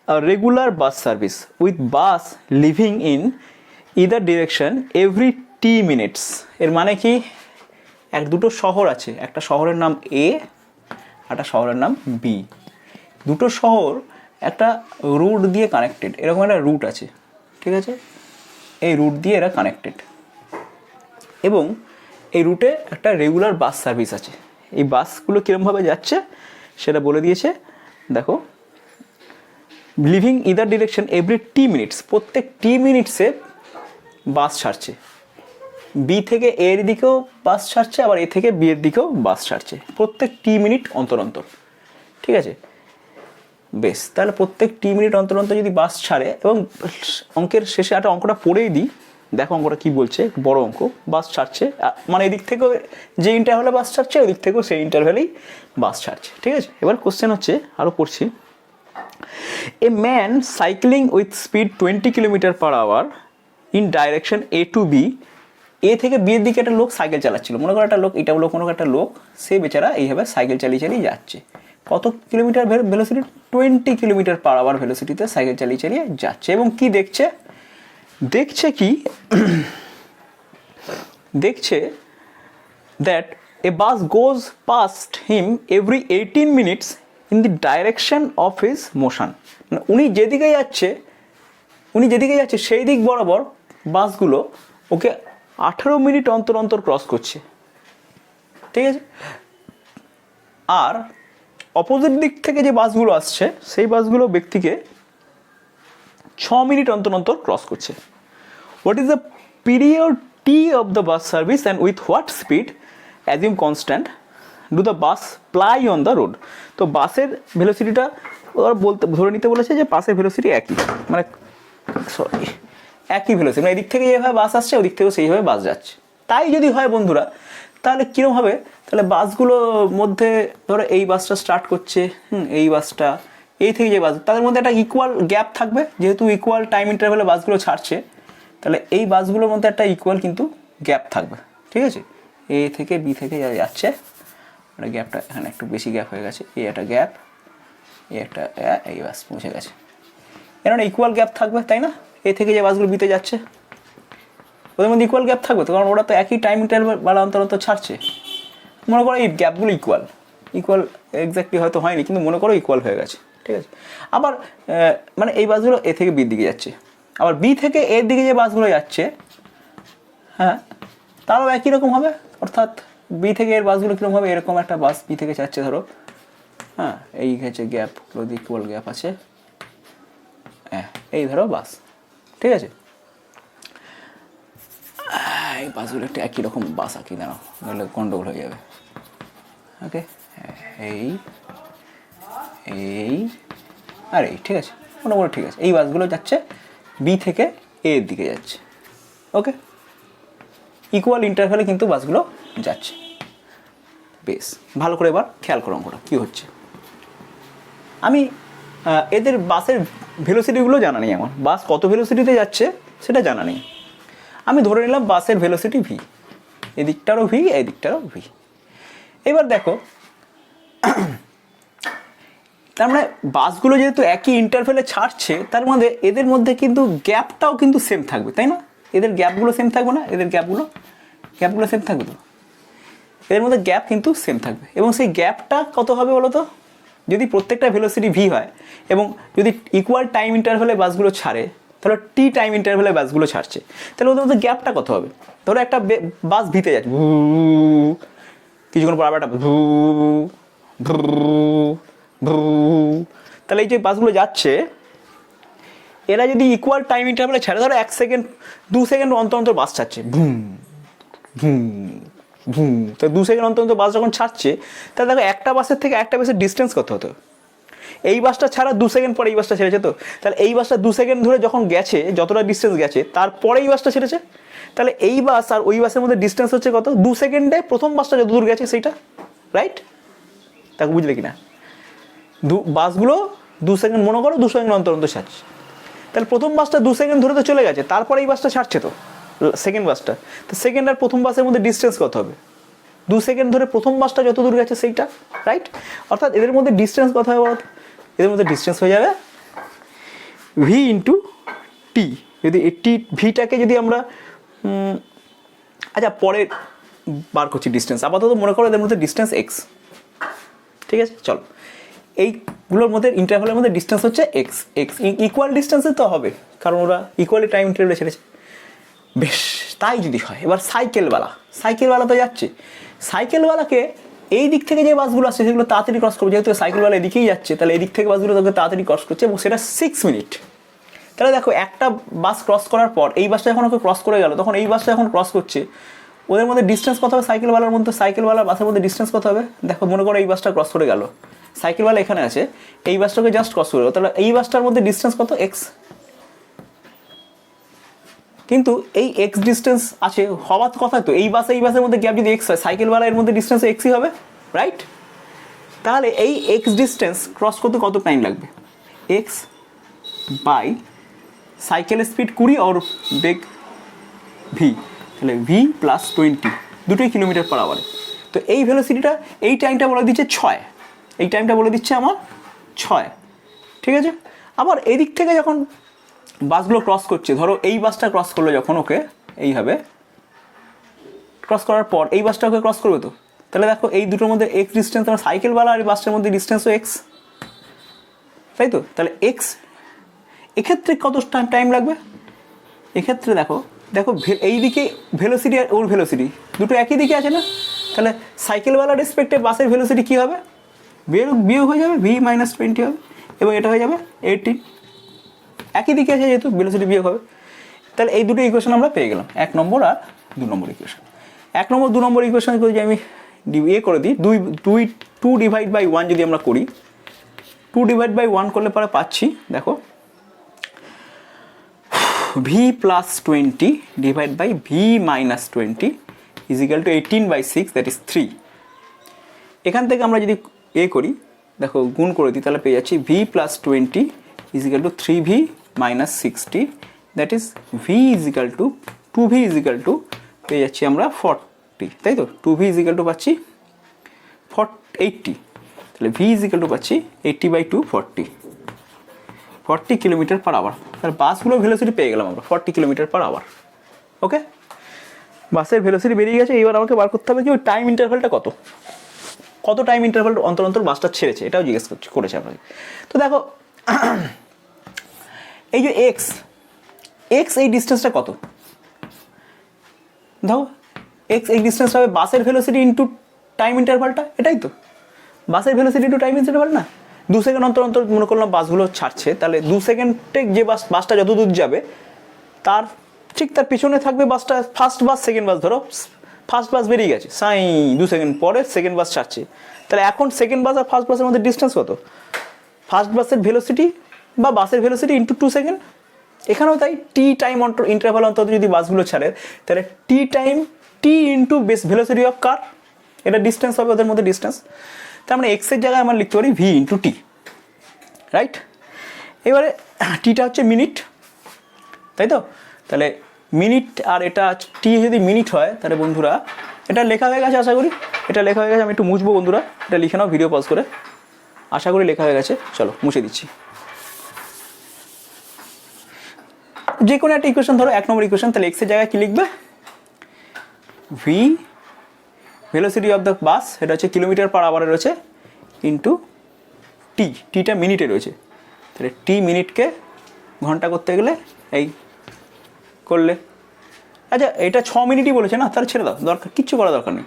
a regular bus service with bus leaving in either direction every t minutes। এর মানে কি, দুটো শহর আছে, একটা শহরের নাম A, একটা শহরের নাম B, দুটো শহর একটা রুট দিয়ে কানেক্টেড, এরকম একটা রুট আছে, ঠিক আছে, এই রুট দিয়ে এরা কানেক্টেড এবং এই রুটে একটা রেগুলার বাস সার্ভিস আছে। এই বাসগুলো কীরকমভাবে যাচ্ছে সেটা বলে দিয়েছে, দেখো, লিভিং ইদার ডিরেকশন এভরি টি মিনিটস, প্রত্যেক টি মিনিটসে বাস ছাড়ছে, বি থেকে এর দিকেও বাস ছাড়ছে, আবার এ থেকে বি এর দিকেও বাস ছাড়ছে, প্রত্যেক টি মিনিট অন্তর অন্তর, ঠিক আছে, বেশ। তাহলে প্রত্যেক টি মিনিট অন্তর অন্তর যদি বাস ছাড়ে, এবং অঙ্কের শেষে একটা অঙ্কটা পড়েই দিই, দেখো অঙ্কটা কী বলছে, বড় অঙ্ক, বাস ছাড়ছে, মানে এদিক থেকেও যে ইন্টারভ্যালে বাস ছাড়ছে ওদিক থেকেও সেই ইন্টারভ্যালেই বাস ছাড়ছে, ঠিক আছে। এবার কোশ্চেন হচ্ছে, আরও পড়ছি, a man cycling with speed 20 km/h in direction A to B, এ থেকে বি এর দিকে একটা লোক সাইকেল চালাচ্ছিল, মনে করো একটা লোক, এটা লোক, মনে করো একটা লোক, সে বেচারা এইভাবে সাইকেল চালিয়ে চালিয়ে যাচ্ছে, কত kilometre velocity, 20 kilometre per hour ভেলোসিটিতে সাইকেল চালিয়ে চালিয়ে যাচ্ছে। এবং কি দেখছে, দেখছে that a bus goes past him every 18 minutes in the direction of his motion. মানে উনি যেদিকে যাচ্ছে সেই দিক বরাবর বাসগুলো ওকে 18 মিনিট অন্তর অন্তর ক্রস করছে, ঠিক আছে। আর অপোজিট দিক থেকে যে বাসগুলো আসছে সেই বাসগুলো ব্যক্তিকে 6 মিনিট অন্তর অন্তর ক্রস করছে। What is the period T of the bus service and with what speed assume constant do the bus ply on the road. তো বাসের ভেলোসিটিটা ওরা ধরে নিতে বলেছে যে বাসের ভেলোসিটি একই, মানে একই ভেলোসিটি, মানে এদিক থেকে যেভাবে বাস আসছে ওদিক থেকেও সেইভাবে বাস যাচ্ছে। তাই যদি হয় বন্ধুরা, তাহলে কীরকম হবে, তাহলে বাসগুলোর মধ্যে ধরো এই বাসটা স্টার্ট করছে, এই বাসটা, এই থেকে যে বাস, তাদের মধ্যে একটা ইকুয়াল গ্যাপ থাকবে, যেহেতু ইকুয়াল টাইম ইন্টারভ্যালে বাসগুলো ছাড়ছে, তাহলে এই বাসগুলোর মধ্যে একটা ইকুয়াল কিন্তু গ্যাপ থাকবে, ঠিক আছে। এ থেকে বি থেকে যা যাচ্ছে একটা গ্যাপটা এখানে একটু বেশি গ্যাপ হয়ে গেছে, এই একটা গ্যাপ, এই বাস পৌঁছে গেছে, এখানে ইকুয়াল গ্যাপ থাকবে, তাই না। এ থেকে যে বাসগুলো বিতে যাচ্ছে ওদের মধ্যে ইকুয়াল গ্যাপ থাকবে তো, কারণ ওরা তো একই টাইম ইন্টারভ্যাল অন্তর অন্তর ছাড়ছে। মনে করো এই গ্যাপগুলো ইকুয়াল এক্স্যাক্টলি হয়তো হয়নি, কিন্তু মনে করো ইকুয়াল হয়ে গেছে, ঠিক আছে। আবার মানে এই বাসগুলো এ থেকে বির দিকে যাচ্ছে, আবার বি থেকে এর দিকে যে বাসগুলো যাচ্ছে, হ্যাঁ, তারাও একই রকম হবে। অর্থাৎ বি থেকে এর বাসগুলো কীরকম হবে, এরকম একটা বাস বি থেকে যাচ্ছে ধরো, হ্যাঁ, এই হচ্ছে গ্যাপগুলো, ইকুয়াল গ্যাপ আছে, হ্যাঁ, এই ধরো বাস, ঠিক আছে। এই বাসগুলো একটা একই রকম বাস আঁকি দাঁড়াও, নাহলে গন্ডগোল হয়ে যাবে। ওকে, এই আর এই, ঠিক আছে, মোটামুটি ঠিক আছে। এই বাসগুলো যাচ্ছে বি থেকে এর দিকে যাচ্ছে, ওকে, ইকুয়াল ইন্টারভ্যালে কিন্তু বাসগুলো যাচ্ছে। বেশ ভালো করে এবার খেয়াল করো অঙ্কটা কী হচ্ছে। আমি এদের বাসের ভেলোসিটিগুলো জানা নেই, আমার বাস কত ভেলোসিটিতে যাচ্ছে সেটা জানা নেই। আমি ধরে নিলাম বাসের ভেলোসিটি ভি, এদিকটারও ভি, এদিকটারও ভি। এবার দেখো, তার মানে বাসগুলো যেহেতু একই ইন্টারভ্যালে ছাড়ছে, তার মধ্যে এদের মধ্যে কিন্তু গ্যাপটাও কিন্তু সেম থাকবে, তাই না। এদের গ্যাপগুলো সেম থাকবে না, এদের গ্যাপগুলো সেম থাকবে তো, এদের মধ্যে গ্যাপ কিন্তু সেম থাকবে। এবং সেই গ্যাপটা কত হবে বলো তো, যদি প্রত্যেকটা ভেলোসিটি ভি হয় এবং যদি ইকুয়াল টাইম ইন্টারভ্যালে বাসগুলো ছাড়ে, তাহলে টি টাইম ইন্টারভ্যালে বাসগুলো ছাড়ছে, তাহলে ওদের মধ্যে গ্যাপটা কত হবে। ধরো একটা বাস ভিতে যাচ্ছে, কিছুক্ষণ পর আবার একটা তাহলে এই যে বাসগুলো যাচ্ছে, এরা যদি ইকুয়াল টাইম ইন্টারভ্যালে ছাড়ে, ধরো 1 সেকেন্ড 2 সেকেন্ড অন্তর অন্তর বাস ছাড়ছে, তো 2 সেকেন্ড অন্তর অন্তর বাস যখন ছাড়ছে, তাহলে দেখো একটা বাসের থেকে একটা বাসের ডিস্টেন্স কত হতো। এই বাসটা ছাড়া 2 সেকেন্ড পরে এই বাসটা ছেড়েছে, তো তাহলে এই বাসটা 2 সেকেন্ড ধরে যখন গেছে, যতটা ডিস্টেন্স গেছে, তারপরে এই বাসটা ছেড়েছে, তাহলে এই বাস আর ওই বাসের মধ্যে ডিস্টেন্স হচ্ছে কত, 2 সেকেন্ডে প্রথম বাসটা যত দূর গেছে সেইটা, রাইট। তাকে বুঝলে কিনা, বাসগুলো 2 সেকেন্ড, মনে করো 2 সেকেন্ড অন্তর অন্তর ছাড়ছে, তাহলে প্রথম বাসটা 2 সেকেন্ড ধরে তো চলে গেছে, তারপরে এই বাসটা ছাড়ছে তো সেকেন্ড বাসটা, তো সেকেন্ড আর প্রথম বাসের মধ্যে ডিস্টেন্স কত হবে, 2 সেকেন্ড ধরে প্রথম বাসটা যত দূর গেছে সেইটা, রাইট। অর্থাৎ এদের মধ্যে ডিস্টেন্স কত হবে বলতো, এদের মধ্যে ডিস্টেন্স হয়ে যাবে ভি ইন্টু টি। যদি এই টি ভিটাকে যদি আমরা আচ্ছা পরে বার করছি ডিস্টেন্স, আপাতত মনে করো এদের মধ্যে ডিস্টেন্স এক্স, ঠিক আছে। চলো, এইগুলোর মধ্যে ইন্টারভ্যালের মধ্যে ডিস্টেন্স হচ্ছে এক্স, ইকুয়াল ডিস্টেন্সে তো হবে, কারণ ওরা ইকুয়ালি টাইম ইন্টারভ্যালে ছেড়েছে। বেশ, তাই যদি হয়, এবার সাইকেলওয়ালা তো যাচ্ছে, সাইকেলওয়ালাকে এই দিক থেকে যে বাসগুলো আসছে সেগুলো তাড়াতাড়ি ক্রস করবে, যেহেতু সাইকেলওয়ালা এদিকেই যাচ্ছে, তাহলে এই দিক থেকে বাসগুলো তাকে তাড়াতাড়ি ক্রস করছে, এবং সেটা 6 মিনিট। তাহলে দেখো, একটা বাস ক্রস করার পর এই বাসটা যখন ওকে ক্রস করে গেল, তখন এই বাসটা যখন ক্রস করছে, ওদের মধ্যে ডিস্টেন্স কত হবে, সাইকেলওয়ালার মধ্যে, সাইকেলওয়ালা বাসের মধ্যে ডিস্টেন্স কত হবে। দেখো, মনে করো এই বাসটা ক্রস করে গেল, সাইকেলওয়ালা এখানে আছে, এই বাসটাকে জাস্ট ক্রস করে গেল, তাহলে এই বাসটার মধ্যে ডিস্টেন্স কত, এক্স। কিন্তু এই এক্স ডিস্টেন্স আছে হওয়ার কথা, তো এই বাসের মধ্যে গ্যাপ যদি এক্স হয়, সাইকেলওয়ালা এর মধ্যে ডিস্টেন্স এক্সই হবে, রাইট। তাহলে এই এক্স ডিস্টেন্স ক্রস করতে কত টাইম লাগবে, এক্স বাই সাইকেলের স্পিড 20 আর বেগ ভি, তাহলে ভি +20, দুটোই কিলোমিটার পার আওয়ারে। তো এই ভেলোসিটিটা, এই টাইমটা বলে দিচ্ছে 6, এই টাইমটা বলে দিচ্ছে আমার 6, ঠিক আছে। আবার এই দিক থেকে যখন বাসগুলো ক্রস করছে, ধরো এই বাসটা ক্রস করলো যখন, ওকে এইভাবে ক্রস করার পর এই বাসটা ওকে ক্রস করবে, তো তাহলে দেখো এই দুটোর মধ্যে এক্স ডিস্টেন্স, আমার সাইকেলওয়ালা আর এই বাসটার মধ্যে ডিস্টেন্সও এক্স, তাই তো। তাহলে এক্স এক্ষেত্রে কত টাইম লাগবে, এক্ষেত্রে দেখো দেখো এই দিকে ভেলোসিটি আর ওর ভেলোসিটি দুটো একই দিকে আছে না, তাহলে সাইকেলওয়ালা রেসপেক্টে বাসের ভেলোসিটি কী হবে, বিয়োগ হয়ে যাবে, ভি মাইনাস 20 হবে, এবং এটা হয়ে যাবে 18, একই দিকে আছে যেহেতু ভেলোসিটি বিয়োগ হবে। তাহলে এই দুটো ইকুয়েশন আমরা পেয়ে গেলাম, 1 নম্বর আর 2 নম্বর ইকুয়েশন। 1 নম্বর 2 নম্বর ইকুয়েশন যদি আমি করে দিই, 2 ডিভাইড বাই 1 যদি আমরা করি, 2 ডিভাইড বাই 1 করলে পরে পাচ্ছি, দেখো v plus 20 divide by v minus 20 is equal to 18/6, that is 3। এখান থেকে আমরা যদি করি, দেখো গুণ করে দিই, তাহলে পেয়ে যাচ্ছি V plus 20 is equal two 3v minus 60, that is V is equal two 2v is equal two পেয়ে যাচ্ছি আমরা 40, তাই তো। 2v ইজ ইকাল টু পাচ্ছি 80, তাহলে ভি ইজ ইকাল টু পাচ্ছি 80/2 40 কিলোমিটার পার আওয়ার। তাহলে বাসগুলো ভেলোসিটি পেয়ে গেলাম আমরা 40 কিলোমিটার পার আওয়ার। ওকে, বাসের ভেলোসিটি বেরিয়ে গেছে। এইবার আমাকে বার করতে হবে যে ওই টাইম ইন্টারভ্যালটা কত টাইম ইন্টারভ্যাল অন্তর অন্তর বাসটা ছেড়েছে, এটাও জিজ্ঞেস করেছে আপনাকে। তো দেখো এই যে এক্স এই ডিস্টেন্সটা কত, দেখো এক্স এই ডিস্টেন্সটা হবে বাসের ভেলোসিটি ইন্টু টাইম ইন্টারভ্যালটা, এটাই তো বাসের ভেলোসিটি ইন্টু টাইম ইন্টারভ্যাল না। 2 সেকেন্ড অন্তর অন্তর মনে করলাম বাসগুলো ছাড়ছে, তাহলে 2 সেকেন্ডে যে বাসটা যত দূর যাবে তার ঠিক তার পিছনে থাকবে বাসটা, ফার্স্ট বাস সেকেন্ড বাস, ধরো ফার্স্ট বাস বেরিয়ে গেছে, 2 সেকেন্ড পরে সেকেন্ড বাস ছাড়ছে, তাহলে এখন সেকেন্ড বাস আর ফার্স্ট বাসের মধ্যে ডিস্টেন্স কত, ফার্স্ট বাসের ভেলোসিটি বা বাসের ভেলোসিটি ইন্টু 2 সেকেন্ড। এখানেও তাই, টি টাইম ইন্টারভ্যাল অন্তত যদি বাসগুলো ছাড়ে, তাহলে টি ইন্টু ভেলোসিটি অফ কার, এটা ডিস্টেন্স হবে ওদের মধ্যে ডিস্টেন্স। তার মানে এক্সের জায়গায় আমরা লিখতে পারি ভি ইন্টু টি, রাইট। এবারে টিটা হচ্ছে মিনিট, তাই তো। তাহলে মিনিট আর এটা টি যদি মিনিট হয়, তাহলে বন্ধুরা এটা লেখা হয়ে গেছে, আশা করি এটা লেখা হয়ে গেছে। আমি একটু মুছবো বন্ধুরা, এটা লিখে নাও ভিডিও পজ করে, আশা করি লেখা হয়ে গেছে। চলো মুছে দিচ্ছি। যে কোনো একটা ইকুয়েশন ধরো 1 নম্বর ইকুয়েশন, তাহলে এক্সের জায়গায় কী লিখবে, V velocity of the bus, এটা হচ্ছে কিলোমিটার পার আওয়ারে রয়েছে, ইন্টু টিটা মিনিটে রয়েছে, তাহলে টি মিনিটকে ঘন্টা করতে গেলে এই করলে, আচ্ছা এটা 6 মিনিটই বলেছে না, তাহলে ছেড়ে দাও, কিচ্ছু করা দরকার নেই,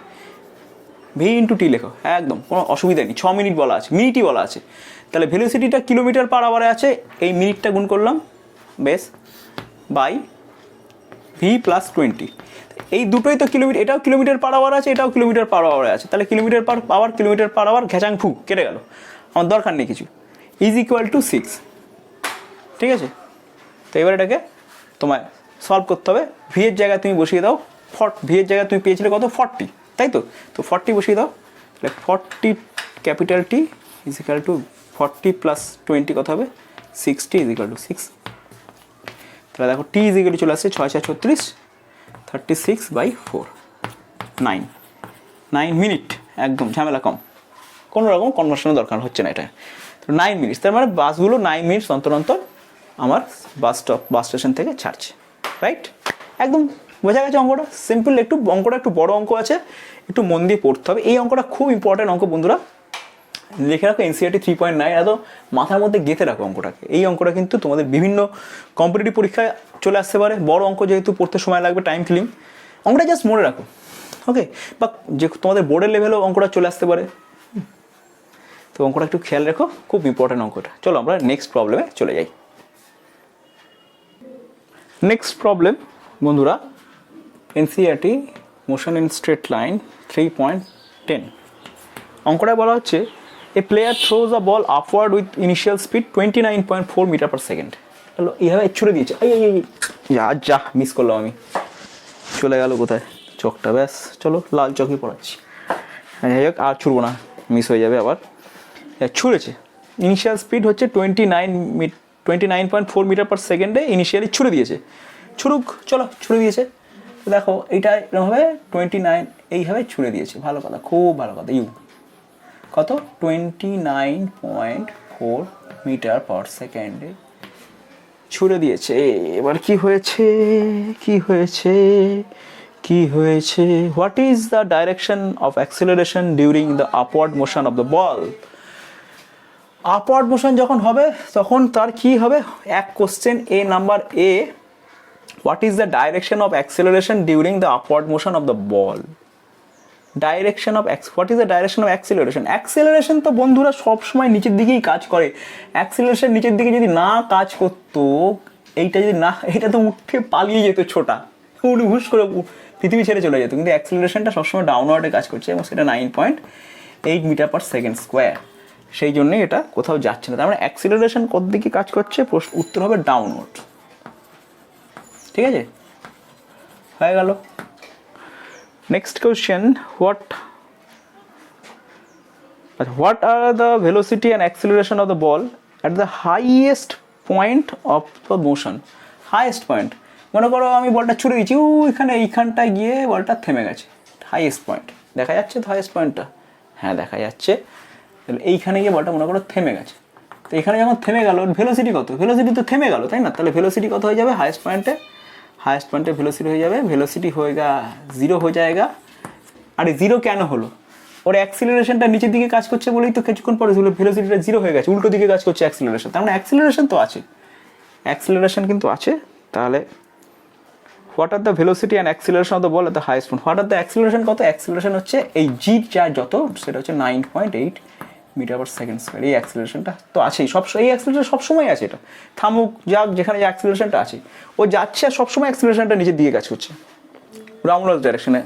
ভি ইন্টু টি লেখো, একদম কোনো অসুবিধা নেই। 6 মিনিট বলা আছে, মিনিটই বলা আছে, তাহলে ভেলোসিটিটা কিলোমিটার পার আওয়ারে আছে, এই মিনিটটা গুণ করলাম বেশ বাই ভি প্লাস 20, এই দুটোই তো কিলোমিটার, এটাও কিলোমিটার পার আওয়ার আছে, এটাও কিলোমিটার পার আওয়ারে আছে, তাহলে কিলোমিটার পার আওয়ার ঘ্যাচাং ফু কেটে গেল, আমার দরকার নেই কিছু, ইজ ইকুয়াল টু 6, ঠিক আছে। তো এবার এটাকে তোমায় সলভ করতে হবে, ভি এর জায়গায় তুমি বসিয়ে দাও, ভি এর জায়গায় তুমি পেয়েছিলে কত 40, তাই তো। তো 40 বসিয়ে দাও, তাহলে 40 capital T is equal two 40 plus 20 কত হবে 60 ইজ ইকুয়াল টু 6, তাহলে দেখো টি ইজ ইকুয়াল টু চলে আসছে 6 4 36, 36/4, 9 মিনিট, একদম ঝামেলা কম, কোনো রকম কনভার্সনের দরকার হচ্ছে না এটা। তো 9 মিনিট, তার মানে বাসগুলো 9 মিনিট অন্তর অন্তর আমার বাস স্টেশন থেকে ছাড়ছে, রাইট। একদম বোঝা গেছে অঙ্কটা, সিম্পল। একটু অঙ্কটা একটু বড় অঙ্ক আছে, একটু মন দিয়ে পড়তে হবে। এই অঙ্কটা খুব ইম্পর্টেন্ট অঙ্ক বন্ধুরা, লিখে রাখো এনসিইআরটি 3.9, এত মাথার মধ্যে গেঁথে রাখো অঙ্কটাকে। এই অঙ্কটা কিন্তু তোমাদের বিভিন্ন কম্পিটিটিভ পরীক্ষায় চলে আসতে পারে, বড় অঙ্ক যেহেতু পড়তে সময় লাগবে, টাইম কিলিং, অঙ্কটা জাস্ট মনে রাখো, ওকে। বা যে তোমাদের বোর্ডের লেভেলেও অঙ্কটা চলে আসতে পারে, তো অঙ্কটা একটু খেয়াল রেখো, খুব ইম্পর্টেন্ট অঙ্কটা। চলো আমরা নেক্সট প্রবলেমে চলে যাই। নেক্সট প্রবলেম বন্ধুরা, NCERT motion in straight line 3.10, অঙ্কটা বলা হচ্ছে a player throws a ball upward with initial speed 29.4 metre per second. চলো এইভাবে ছুড়ে দিয়েছে, যা মিস করলাম আমি, চলে গেল কোথায় চকটা, ব্যাস চলো লাল চকই পড়াচ্ছি, যাই হোক আর ছুড়বো না, মিস হয়ে যাবে আবার। ছুঁড়েছে, ইনিশিয়াল স্পিড হচ্ছে 29.4 মিটার পার সেকেন্ডে ইনিশিয়ালি ছুড়ে দিয়েছে, চলো ছুড়ে দিয়েছে। দেখো এইটা এরকমভাবে 29 এইভাবে ছুড়ে দিয়েছে, ভালো কথা, খুব ভালো কথা, কত 29.4 মিটার পার সেকেন্ডে ছুড়ে দিয়েছে। এবার কি হয়েছে, কি হয়েছে, কি হয়েছে? What is the direction of acceleration during the upward motion of the ball? Upward motion যখন হবে তখন তার কি হবে? এক question a number A, what is the direction of acceleration during the upward motion of the ball? Direction of what is the direction of acceleration? Acceleration তো বন্ধুরা সবসময় নিচের দিকেই কাজ করে। অ্যাক্সিলারেশন নিচের দিকে যদি না কাজ করতো, এইটা যদি না, এটা তো উঠে পালিয়ে যেত ছোটা, হুস করে পৃথিবী ছেড়ে চলে যেত। কিন্তু অ্যাক্সিলারেশনটা সবসময় ডাউনওয়ার্ডে কাজ করছে এবং সেটা 9.8 মিটার পার সেকেন্ড স্কোয়ার। সেই জন্যই এটা কোথাও যাচ্ছে না। তার মানে অ্যাক্সিলারেশন কোন দিকে কাজ করছে? উত্তর হবে ডাউনওয়ার্ড। ঠিক আছে, হয়ে গেল। Next question, what are the velocity and acceleration of the ball at the highest point of the motion? Highest point, মনে করো আমি বলটা ছুড়ে দিচ্ছি এখানে, এইখানটায় গিয়ে বলটা থেমে গেছে। হাইয়েস্ট পয়েন্ট দেখা যাচ্ছে তো, হাইয়েস্ট পয়েন্টটা হ্যাঁ দেখা যাচ্ছে। তাহলে এইখানে গিয়ে বলটা মনে করো থেমে গেছে। তো এখানে যখন থেমে গেল, ভেলোসিটি কত? ভেলোসিটি তো থেমে গেল, তাই না? তাহলে ভেলোসিটি কত হয়ে যাবে? হাইয়েস্ট পয়েন্টে ভেলোসিটি হয়ে যাবে, ভেলোসিটি হয়েগা 0 হয়ে যায়গা। আরে 0 কেন হলো? ওর অ্যাক্সিলারেশনটা নিচের দিকে কাজ করছে বলেই তো কিছুক্ষণ পরে ভেলোসিটিটা 0 হয়ে গেছে, উল্টো দিকে কাজ করছে অ্যাক্সিলারেশন। তার মানে অ্যাক্সিলারেশন তো আছে, অ্যাক্সিলারেশন কিন্তু আছে। তাহলে what are the velocity and acceleration of the ball at the highest point? What are the acceleration কত? অ্যাক্সিলারেশন হচ্ছে এই জি যা যত, সেটা হচ্ছে 9.8 মিটার পার সেকেন্ড স্কোয়ার। এই অ্যাক্সিলারেশনটা তো আছেই, এই অ্যাক্সিলারেশন সবসময় আছে। এটা থামুক যাক, যেখানে যে অ্যাক্সিলারেশনটা আছে ও যাচ্ছে, আর সবসময় অ্যাক্সিলারেশনটা নিচের দিকে কাজ করছে রাউন্ডওয়ার্ড ডাইরেকশনে।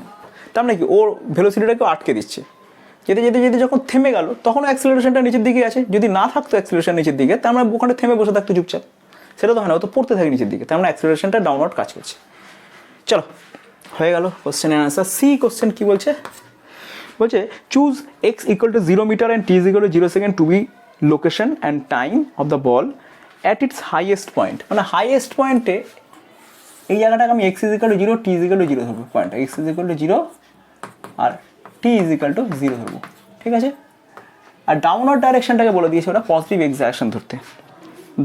তার মানে কি ওর ভেলোসিটিটাকেও আটকে দিচ্ছে। যেতে যেতে যেতে যখন থেমে গেল তখন অ্যাক্সিলারেশনটা নিচের দিকে আছে। যদি না থাকতো অ্যাক্সিলারেশন নিচের দিকে, তার মানে ওখানে থেমে বসে থাকতো চুপচাপ, সেটা তো হয় না, ও তো পড়তে থাকে নিচের দিকে। তার মানে অ্যাক্সিলারেশনটা ডাউনওয়ার্ড কাজ করছে। চলো হয়ে গেল কোশ্চেনের আনসার। সি কোশ্চেন কি বলছে? বলছে choose x equal to 0 metre and t is equal to 0 second to be location and time of the ball at its highest point. মানে হাইয়েস্ট পয়েন্টে এই জায়গাটাকে আমি x is equal to 0, t is equal to 0 ধরবো। Point x is equal to 0 আর টি ইজ ইকুয়াল টু 0 ধরবো, ঠিক আছে? আর ডাউনওয়ার্ড ডাইরেকশনটাকে বলে দিয়েছে ওরা পজিটিভ এক্স ডাইরেকশন ধরতে।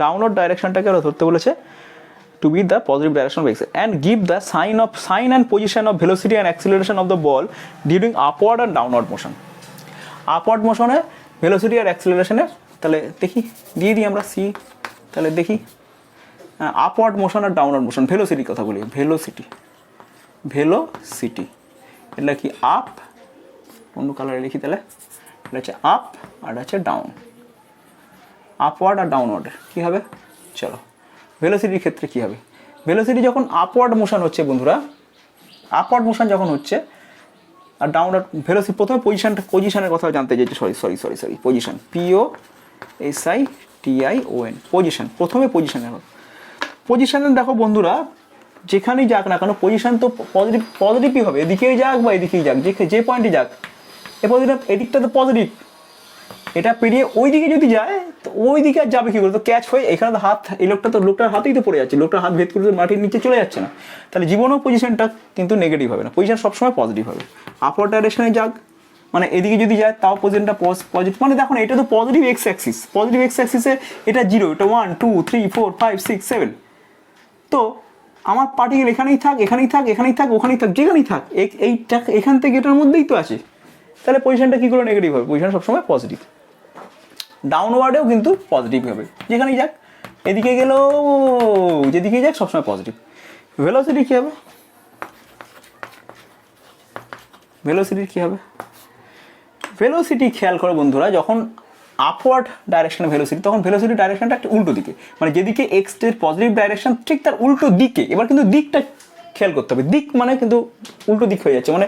ডাউনওয়ার্ড ডাইরেকশনটাকে ওরা ধরতে বলেছে to be the positive direction of x and give the sign and position of velocity and acceleration of the ball during upward and downward motion. Upward মোশনে ভেলোসিটি আর অ্যাক্সিলারেশনের, তাহলে দেখি দিয়ে দিই আমরা সি। তাহলে দেখি আপওয়ার্ড মোশন আর ডাউনওয়ার্ড মোশন। ভেলোসিটির কথা বলি, ভেলোসিটি এটা কি আপ, অন্য কালারে লিখি তাহলে, এটা হচ্ছে আপ আর হচ্ছে ডাউন। আপওয়ার্ড আর ডাউনওয়ার্ড কী হবে? চলো ভেলোসিটির ক্ষেত্রে কী হবে? ভেলোসিটি যখন আপওয়ার্ড মোশন হচ্ছে বন্ধুরা, আপওয়ার্ড মোশন যখন হচ্ছে আর ডাউনওয়ার্ড ভেলোসিটি, প্রথমে পজিশনের কথা জানতে চাইছে। Sorry position, POSITION position. প্রথমে পজিশনে দেখো বন্ধুরা, যেখানেই যাক না কেন পজিশন তো পজিটিভই হবে, এদিকেই যাক বা এদিকেই যাক, যে পয়েন্টে যাক এ পজিটিভ, এদিকটা তো পজিটিভ। এটা পেরিয়ে ওই দিকে যদি যায় তো ওই দিকে আর যাবে কী করে? তো ক্যাচ হয়ে এখানে তো হাত, এই লোকটার হাতেই তো পড়ে যাচ্ছে, লোকটার হাত ভেদ করে মাটির নিচে চলে যাচ্ছে না। তাহলে জীবনেও পজিশনটা কিন্তু নেগেটিভ হবে না, পজিশন সবসময় পজিটিভ হবে। আপওয়ার্ড ডাইরেকশনে যাক মানে এদিকে যদি যায় তাও পজিশনটা পজিটিভ। মানে দেখো না, এটা তো পজিটিভ এক্স অ্যাক্সিসে এটা 0, এটা 1 2 3 4 5 6 7। তো আমার পার্টিকেল এখানেই থাক, ওখানেই থাক, যেখানেই থাক, এইটা এখান থেকে এটার মধ্যেই তো আছে। তাহলে পজিশনটা কী করে নেগেটিভ হবে? পজিশন সবসময় পজিটিভ। ডাউনওয়ার্ডেও কিন্তু পজিটিভ হবে, যেখানেই যাক, এদিকে গেলেও যেদিকেই যাক সবসময় পজিটিভ। ভেলোসিটি কী হবে? ভেলোসিটি খেয়াল করো বন্ধুরা, যখন আপওয়ার্ড ডাইরেকশনে ভেলোসিটি, তখন ভেলোসিটি ডাইরেকশনটা একটা উল্টো দিকে, মানে যেদিকে এক্স এর পজিটিভ ডাইরেকশন ঠিক তার উল্টো দিকে। এবার কিন্তু দিকটা খেয়াল করতে হবে, দিক মানে কিন্তু উল্টো দিক হয়ে যাচ্ছে, মানে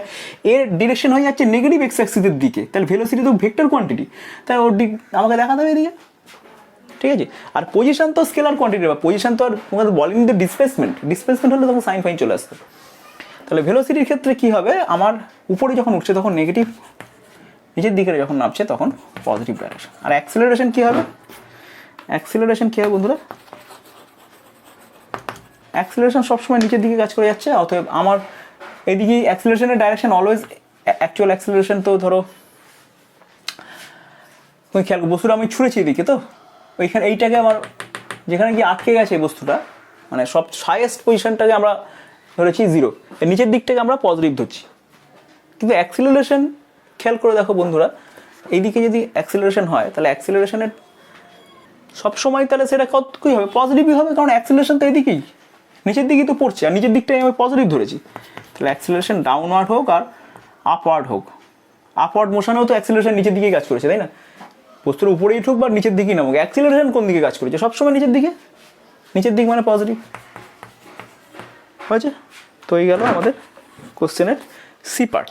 এর ডিরেকশন হয়ে যাচ্ছে নেগেটিভ এক্স অ্যাক্সিসের দিকে। তাহলে ভেলোসিটি তো ভেক্টর কোয়ান্টিটি, তাই ওর দিক আমাকে দেখাতে হবে এদিকে, ঠিক আছে? আর পজিশন তো স্কেলার কোয়ান্টিটি, বা পজিশন তো আর তোমাদের বলিং দ্য ডিসপ্লেসমেন্ট হলে তখন সাইন ফাইন চলে আসতো। তাহলে ভেলোসিটির ক্ষেত্রে কী হবে? আমার উপরে যখন উঠছে তখন নেগেটিভ, নিচের দিকে যখন নামছে তখন পজিটিভ ডাইরেকশন। আর অ্যাক্সিলারেশন কী হবে বন্ধুরা? অ্যাক্সিলারেশন সবসময় নিচের দিকে কাজ করে যাচ্ছে, অতএব আমার এদিকে অ্যাক্সিলারেশনের ডাইরেকশন অলওয়েজ, অ্যাকচুয়াল অ্যাক্সিলারেশন তো ধরো তুমি খেয়াল বস্তুটা আমি ছুঁড়েছি এদিকে, তো ওইখানে এইটাকে আমার যেখানে গিয়ে আটকে গেছে বস্তুটা, মানে সব হাইয়েস্ট পজিশনটাকে আমরা ধরেছি 0, এর নিচের দিকটাকে আমরা পজিটিভ ধরছি। কিন্তু অ্যাক্সিলারেশন খেয়াল করে দেখো বন্ধুরা, এইদিকে যদি অ্যাক্সিলারেশন হয় তাহলে অ্যাক্সিলারেশনের সবসময় তাহলে সেটা কী হবে, পজিটিভই হবে, কারণ অ্যাক্সিলারেশন তো এইদিকেই নিচের দিকেই তো পড়ছে, আর নিচের দিকটাই আমি পজিটিভ ধরেছি। তাহলে অ্যাক্সিলারেশন ডাউনওয়ার্ড হোক আর আপওয়ার্ড হোক, আপওয়ার্ড মোশনেও তো অ্যাক্সিলারেশন নিচের দিকেই কাজ করেছে, তাই না? বস্তুর উপরেই ঠুক বা নিচের দিকেই নামুক, অ্যাক্সিলারেশন কোন দিকে কাজ করেছে, সবসময় নিচের দিকে। নিচের দিক মানে পজিটিভ হয়েছে। তো এই গেল আমাদের কোশ্চেনের সি পার্ট।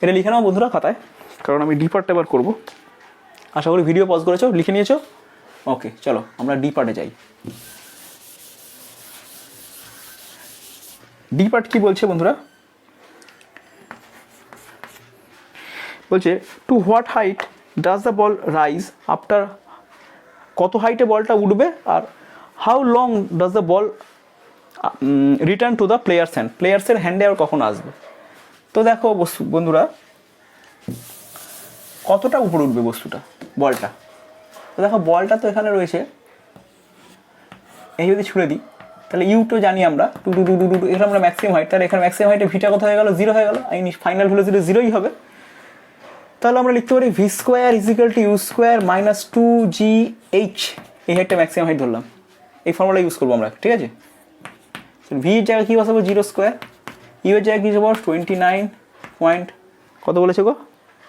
এটা লিখে নাও বন্ধুরা খাতায়, কারণ আমি ডি পার্টটা এবার করবো। আশা করি ভিডিও পজ করেছো, লিখে নিয়েছো। ওকে, চলো আমরা ডি পার্টে যাই। ডি পার্ট কি বলছে বন্ধুরা? বলছে to what height does the ball rise after, কত হাইটে বলটা উঠবে, আর how long does the ball return to the player's hand, প্লেয়ার্সের হ্যান্ডে আর কখন আসবে। তো দেখো বন্ধুরা, কতটা উপরে উঠবে বস্তুটা, বলটা। তো দেখো বলটা তো এখানে রয়েছে, এই যদি ছুঁড়ে দিই তাহলে ইউ তো জানি আমরা, two two two two two, এখানে আমরা ম্যাক্সিমাম হাইট, তাহলে এখানে ম্যাক্সিমাম হাইটে ভিটা কত হয়ে গেল, 0 হয়ে গেল। ফাইনাল ভেলোসিটি 0ই হবে। তাহলে আমরা লিখতে পারি v square equal to you square minus 2gh, এই হাইটটা ম্যাক্সিমাম হাইট ধরলাম। এই ফর্মুলা ইউজ করবো আমরা, ঠিক আছে? ভি এর জায়গায় কী বসাবো, 0 স্কোয়ার, ইউ এর জায়গায় কী বসাবো 29 পয়েন্ট কত বলেছে গো,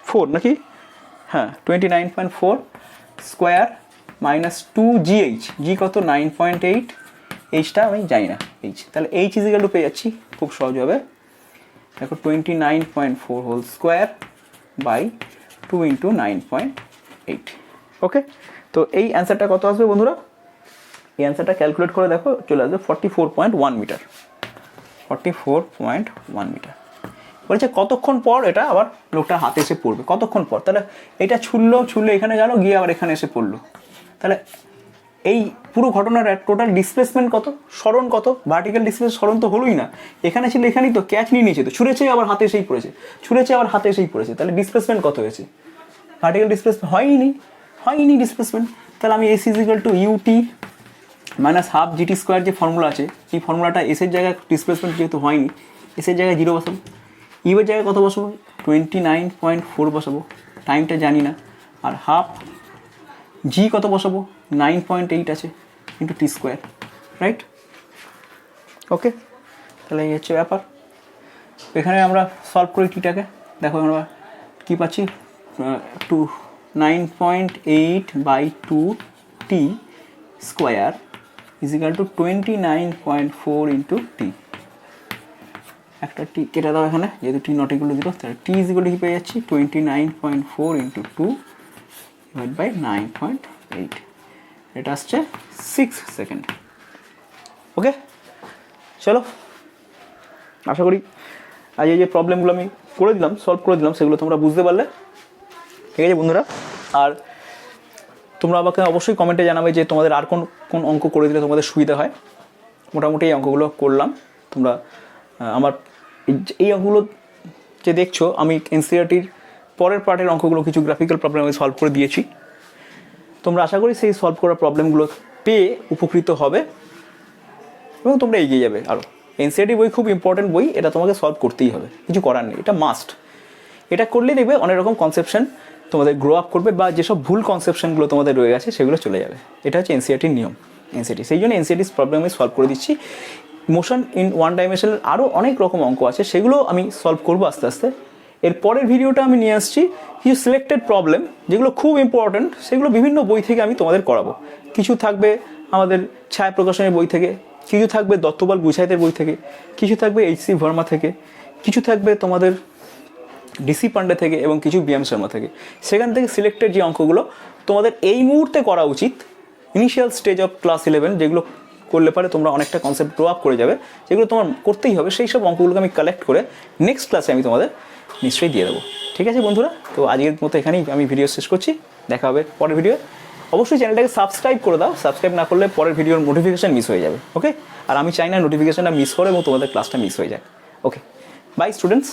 4 নাকি? হ্যাঁ, 29.4 স্কোয়ার মাইনাস 2gh, জি কত 9.8, এইচটা আমি জানি না এইচ, তাহলে এইচ ইজিক্যাল টু পেয়ে যাচ্ছি খুব সহজ হবে। দেখো 29.4 হোল স্কোয়ার বাই 2 × 9.8। ওকে, তো এই অ্যান্সারটা কত আসবে বন্ধুরা? এই অ্যান্সারটা ক্যালকুলেট করে দেখো, চলে আসবে 44.1 মিটার। 44.1 মিটার। বলছে কতক্ষণ পর এটা আবার লোকটার হাতে এসে পড়বে, কতক্ষণ পর। তাহলে এটা ছুড়লো এখানে গেল, গিয়ে আবার এখানে এসে পড়লো। তাহলে এই পুরো ঘটনার টোটাল ডিসপ্লেসমেন্ট কত, সরণ কত, ভার্টিক্যাল ডিসপ্লেস সরণ তো হলোই না, এখানে ছিল, এখানেই তো ক্যাচ নিয়ে নিয়েছে, তো ছুঁড়েছে আবার হাতে এসেই পড়েছে, ছুঁড়েছে আবার হাতে এসেই পড়েছে। তাহলে ডিসপ্লেসমেন্ট কত হয়েছে, ভার্টিক্যাল ডিসপ্লেসমেন্ট হয়নি ডিসপ্লেসমেন্ট। তাহলে আমি s equal to u t minus half g t square যে ফর্মুলা আছে, এই ফর্মুলাটা এসের জায়গায় ডিসপ্লেসমেন্ট যেহেতু হয়নি, এসের জায়গায় 0 বসাবো, ইউ এর জায়গায় কত বসাবো 29.4 বসাবো, টাইমটা জানি না, আর হাফ জি কত বসাবো 9.8 আছে ইন্টু টি স্কোয়ার, রাইট? ওকে, তাহলে এই হচ্ছে ব্যাপার। এখানে আমরা সলভ করি টিটাকে, দেখো আমরা কী পাচ্ছি, 9.8 by 2t square equal to 29.4 into T. একটা টি কেটে দাও এখানে, যেহেতু টি নট ইকুয়াল টু 0, তাহলে টি ইজিক্যাল টু কী পেয়ে যাচ্ছি 29.4 ইন্টু 2 ডিভাইড বাই 9.8, এটা আসছে 6 সেকেন্ড। ওকে, চলো, আশা করি আজ এই যে প্রবলেমগুলো আমি করে দিলাম, সলভ করে দিলাম, সেগুলো তোমরা বুঝতে পারলে, ঠিক আছে বন্ধুরা? আর তোমরা আমাকে অবশ্যই কমেন্টে জানাবে যে তোমাদের আর কোন কোন অঙ্ক করে দিলে তোমাদের সুবিধা হয়। মোটামুটি এই অঙ্কগুলো করলাম। তোমরা আমার এই অঙ্কগুলো যে দেখছো, আমি এনসিইআরটির পরের পার্টের অঙ্কগুলো কিছু গ্রাফিক্যাল প্রবলেম আমি সলভ করে দিয়েছি। তোমরা আশা করি সেই সলভ করা প্রবলেমগুলো পেয়ে উপকৃত হবে এবং তোমরা এগিয়ে যাবে আরও। এনসিইআরটি বই খুব ইম্পর্টেন্ট বই, এটা তোমাকে সলভ করতেই হবে, কিছু করার নেই, এটা মাস্ট। এটা করলেই দেখবে অনেক রকম কনসেপশন তোমাদের গ্রো আপ করবে, বা যেসব ভুল কনসেপশনগুলো তোমাদের রয়ে গেছে সেগুলো চলে যাবে। এটা হচ্ছে এনসিইআরটির নিয়ম। এনসিইআরটি সেই জন্য এনসিইআরটির প্রবলেম আমি সলভ করে দিচ্ছি। মোশন ইন ওয়ান ডাইমেনশনের আরও অনেক রকম অঙ্ক আছে, সেগুলো আমি সলভ করবো আস্তে আস্তে। এর পরের ভিডিওটা আমি নিয়ে আসছি কিছু সিলেক্টেড প্রবলেম যেগুলো খুব ইম্পর্ট্যান্ট, সেগুলো বিভিন্ন বই থেকে আমি তোমাদের করাবো। কিছু থাকবে আমাদের ছায়া প্রকাশনের বই থেকে, কিছু থাকবে দত্তপাল গুছাইতের বই থেকে, কিছু থাকবে এইচ.সি. ভার্মা থেকে, কিছু থাকবে তোমাদের ডিসি পান্ডে থেকে এবং কিছু বিএম শর্মা থেকে। সেখান থেকে সিলেক্টেড যে অঙ্কগুলো তোমাদের এই মুহূর্তে করা উচিত, ইনিশিয়াল স্টেজ অফ ক্লাস 11, যেগুলো করলে পারে তোমরা অনেকটা কনসেপ্ট গ্রো আপ করে যাবে, যেগুলো তোমার করতেই হবে, সেই সব অঙ্কগুলোকে আমি কালেক্ট করে নেক্সট ক্লাসে আমি তোমাদের নিশ্চয়ই দিয়ে দেবো। ঠিক আছে বন্ধুরা? তো আজকের মতো এখানেই আমি ভিডিও শেষ করছি, দেখা হবে পরের ভিডিও। অবশ্যই চ্যানেলটাকে সাবস্ক্রাইব করে দাও, সাবস্ক্রাইব না করলে পরের ভিডিওর নোটিফিকেশান মিস হয়ে যাবে। ওকে, আর আমি চাই না নোটিফিকেশানটা মিস করে এবং তোমাদের ক্লাসটা মিস হয়ে যায়। ওকে, বাই স্টুডেন্টস।